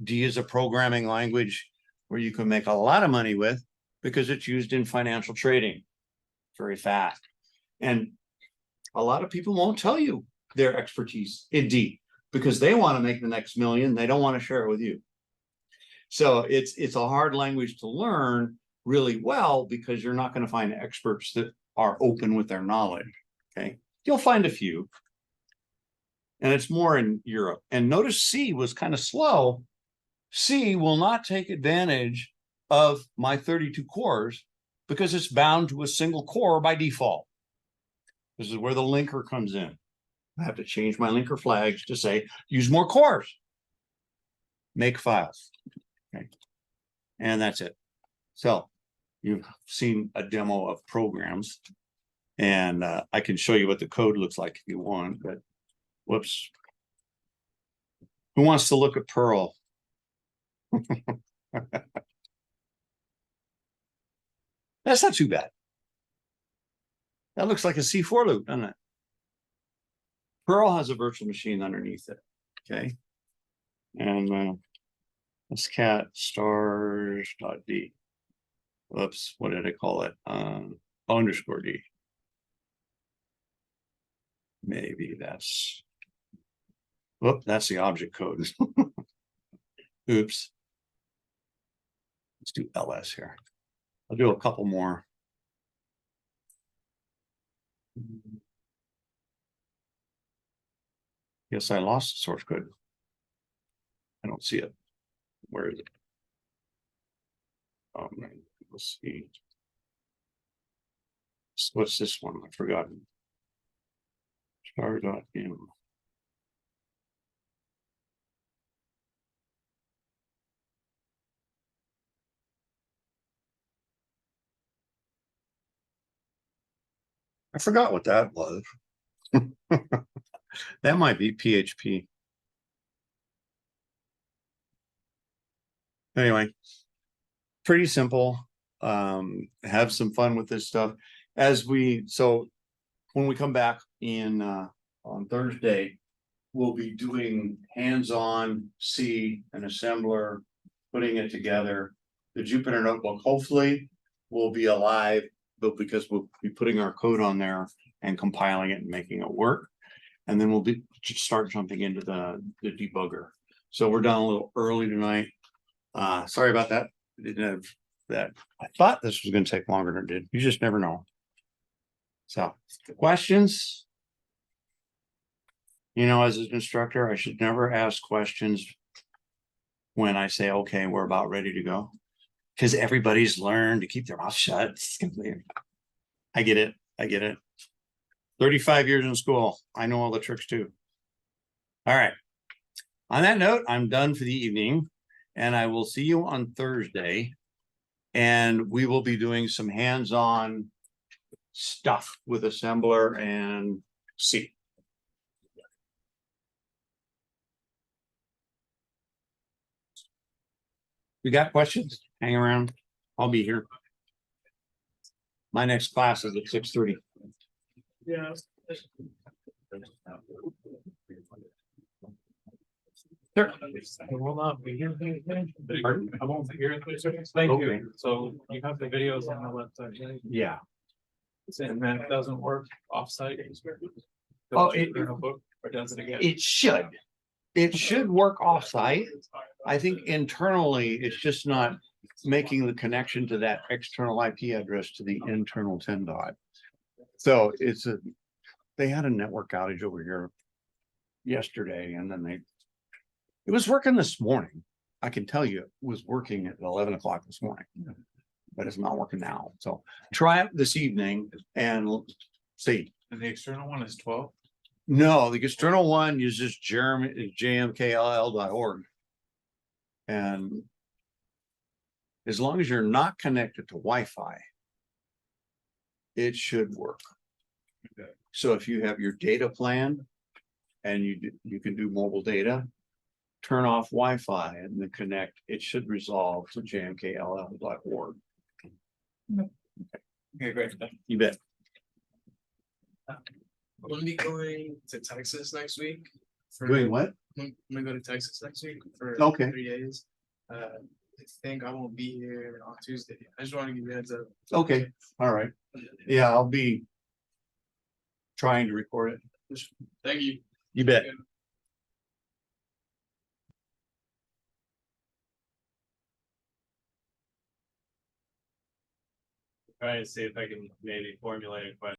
Speaker 3: D is a programming language where you can make a lot of money with because it's used in financial trading. Very fast. And a lot of people won't tell you their expertise in D. because they want to make the next million. They don't want to share it with you. So it's a hard language to learn really well because you're not going to find experts that are open with their knowledge. Okay. You'll find a few. And it's more in Europe. And notice C was kind of slow. C will not take advantage of my 32 cores because it's bound to a single core by default. This is where the linker comes in. I have to change my linker flags to say, use more cores. Make files. Okay. And that's it. So you've seen a demo of programs. And I can show you what the code looks like if you want, but whoops. Who wants to look at Perl? That's not too bad. That looks like a C4 loop, doesn't it? Perl has a virtual machine underneath it. Okay. And this cat stars.d. Whoops, what did I call it? Underscore D. Maybe that's, whoop, that's the object code. Oops. Let's do ls here. I'll do a couple more. Yes, I lost the source code. I don't see it. Where is it? Oh man, let's see. What's this one? I've forgotten. Star.m. I forgot what that was. That might be PHP. Anyway, pretty simple. Have some fun with this stuff. So when we come back in on Thursday, we'll be doing hands-on C and assembler, putting it together. The Jupyter notebook hopefully will be alive, but because we'll be putting our code on there and compiling it and making it work. And then we'll start jumping into the debugger. So we're done a little early tonight. Sorry about that. I didn't have that. I thought this was going to take longer than it did. You just never know. So questions? You know, as an instructor, I should never ask questions when I say, okay, we're about ready to go. Because everybody's learned to keep their mouth shut. I get it. I get it. 35 years in school. I know all the tricks too. All right. On that note, I'm done for the evening. And I will see you on Thursday. And we will be doing some hands-on stuff with assembler and C. You got questions? Hang around. I'll be here. My next class is at 6:30.
Speaker 2: Yeah.
Speaker 3: Sure.
Speaker 2: I will not be here.
Speaker 3: Pardon?
Speaker 2: I won't be here in 30 seconds. Thank
Speaker 3: Okay.
Speaker 2: you. So you have the videos on the website, right?
Speaker 3: Yeah.
Speaker 2: And then it doesn't work offsite.
Speaker 3: Oh,
Speaker 2: Or does it again?
Speaker 3: It should. It should work offsite. I think internally, it's just not making the connection to that external IP address to the internal 10 dot. So they had a network outage over here yesterday, and then it was working this morning. I can tell you it was working at 11 o'clock this morning, but it's not working now. So try it this evening and see.
Speaker 2: And the external one is 12.
Speaker 3: No, the external one uses jmkll.org. And as long as you're not connected to Wi-Fi, it should work.
Speaker 2: Okay.
Speaker 3: So if you have your data plan and you can do mobile data, turn off Wi-Fi and then connect, it should resolve to jmkll.org.
Speaker 2: Okay, great.
Speaker 3: You bet.
Speaker 4: I'm gonna be going to Texas next week.
Speaker 3: Doing what?
Speaker 4: I'm gonna go to Texas next week for
Speaker 3: Okay.
Speaker 4: 3 days. I think I won't be here on Tuesday. I just want to give you a heads up.
Speaker 3: Okay, all right. Yeah, I'll be trying to record it.
Speaker 4: Thank you.
Speaker 3: You bet.
Speaker 2: Try and see if I can maybe formulate a question.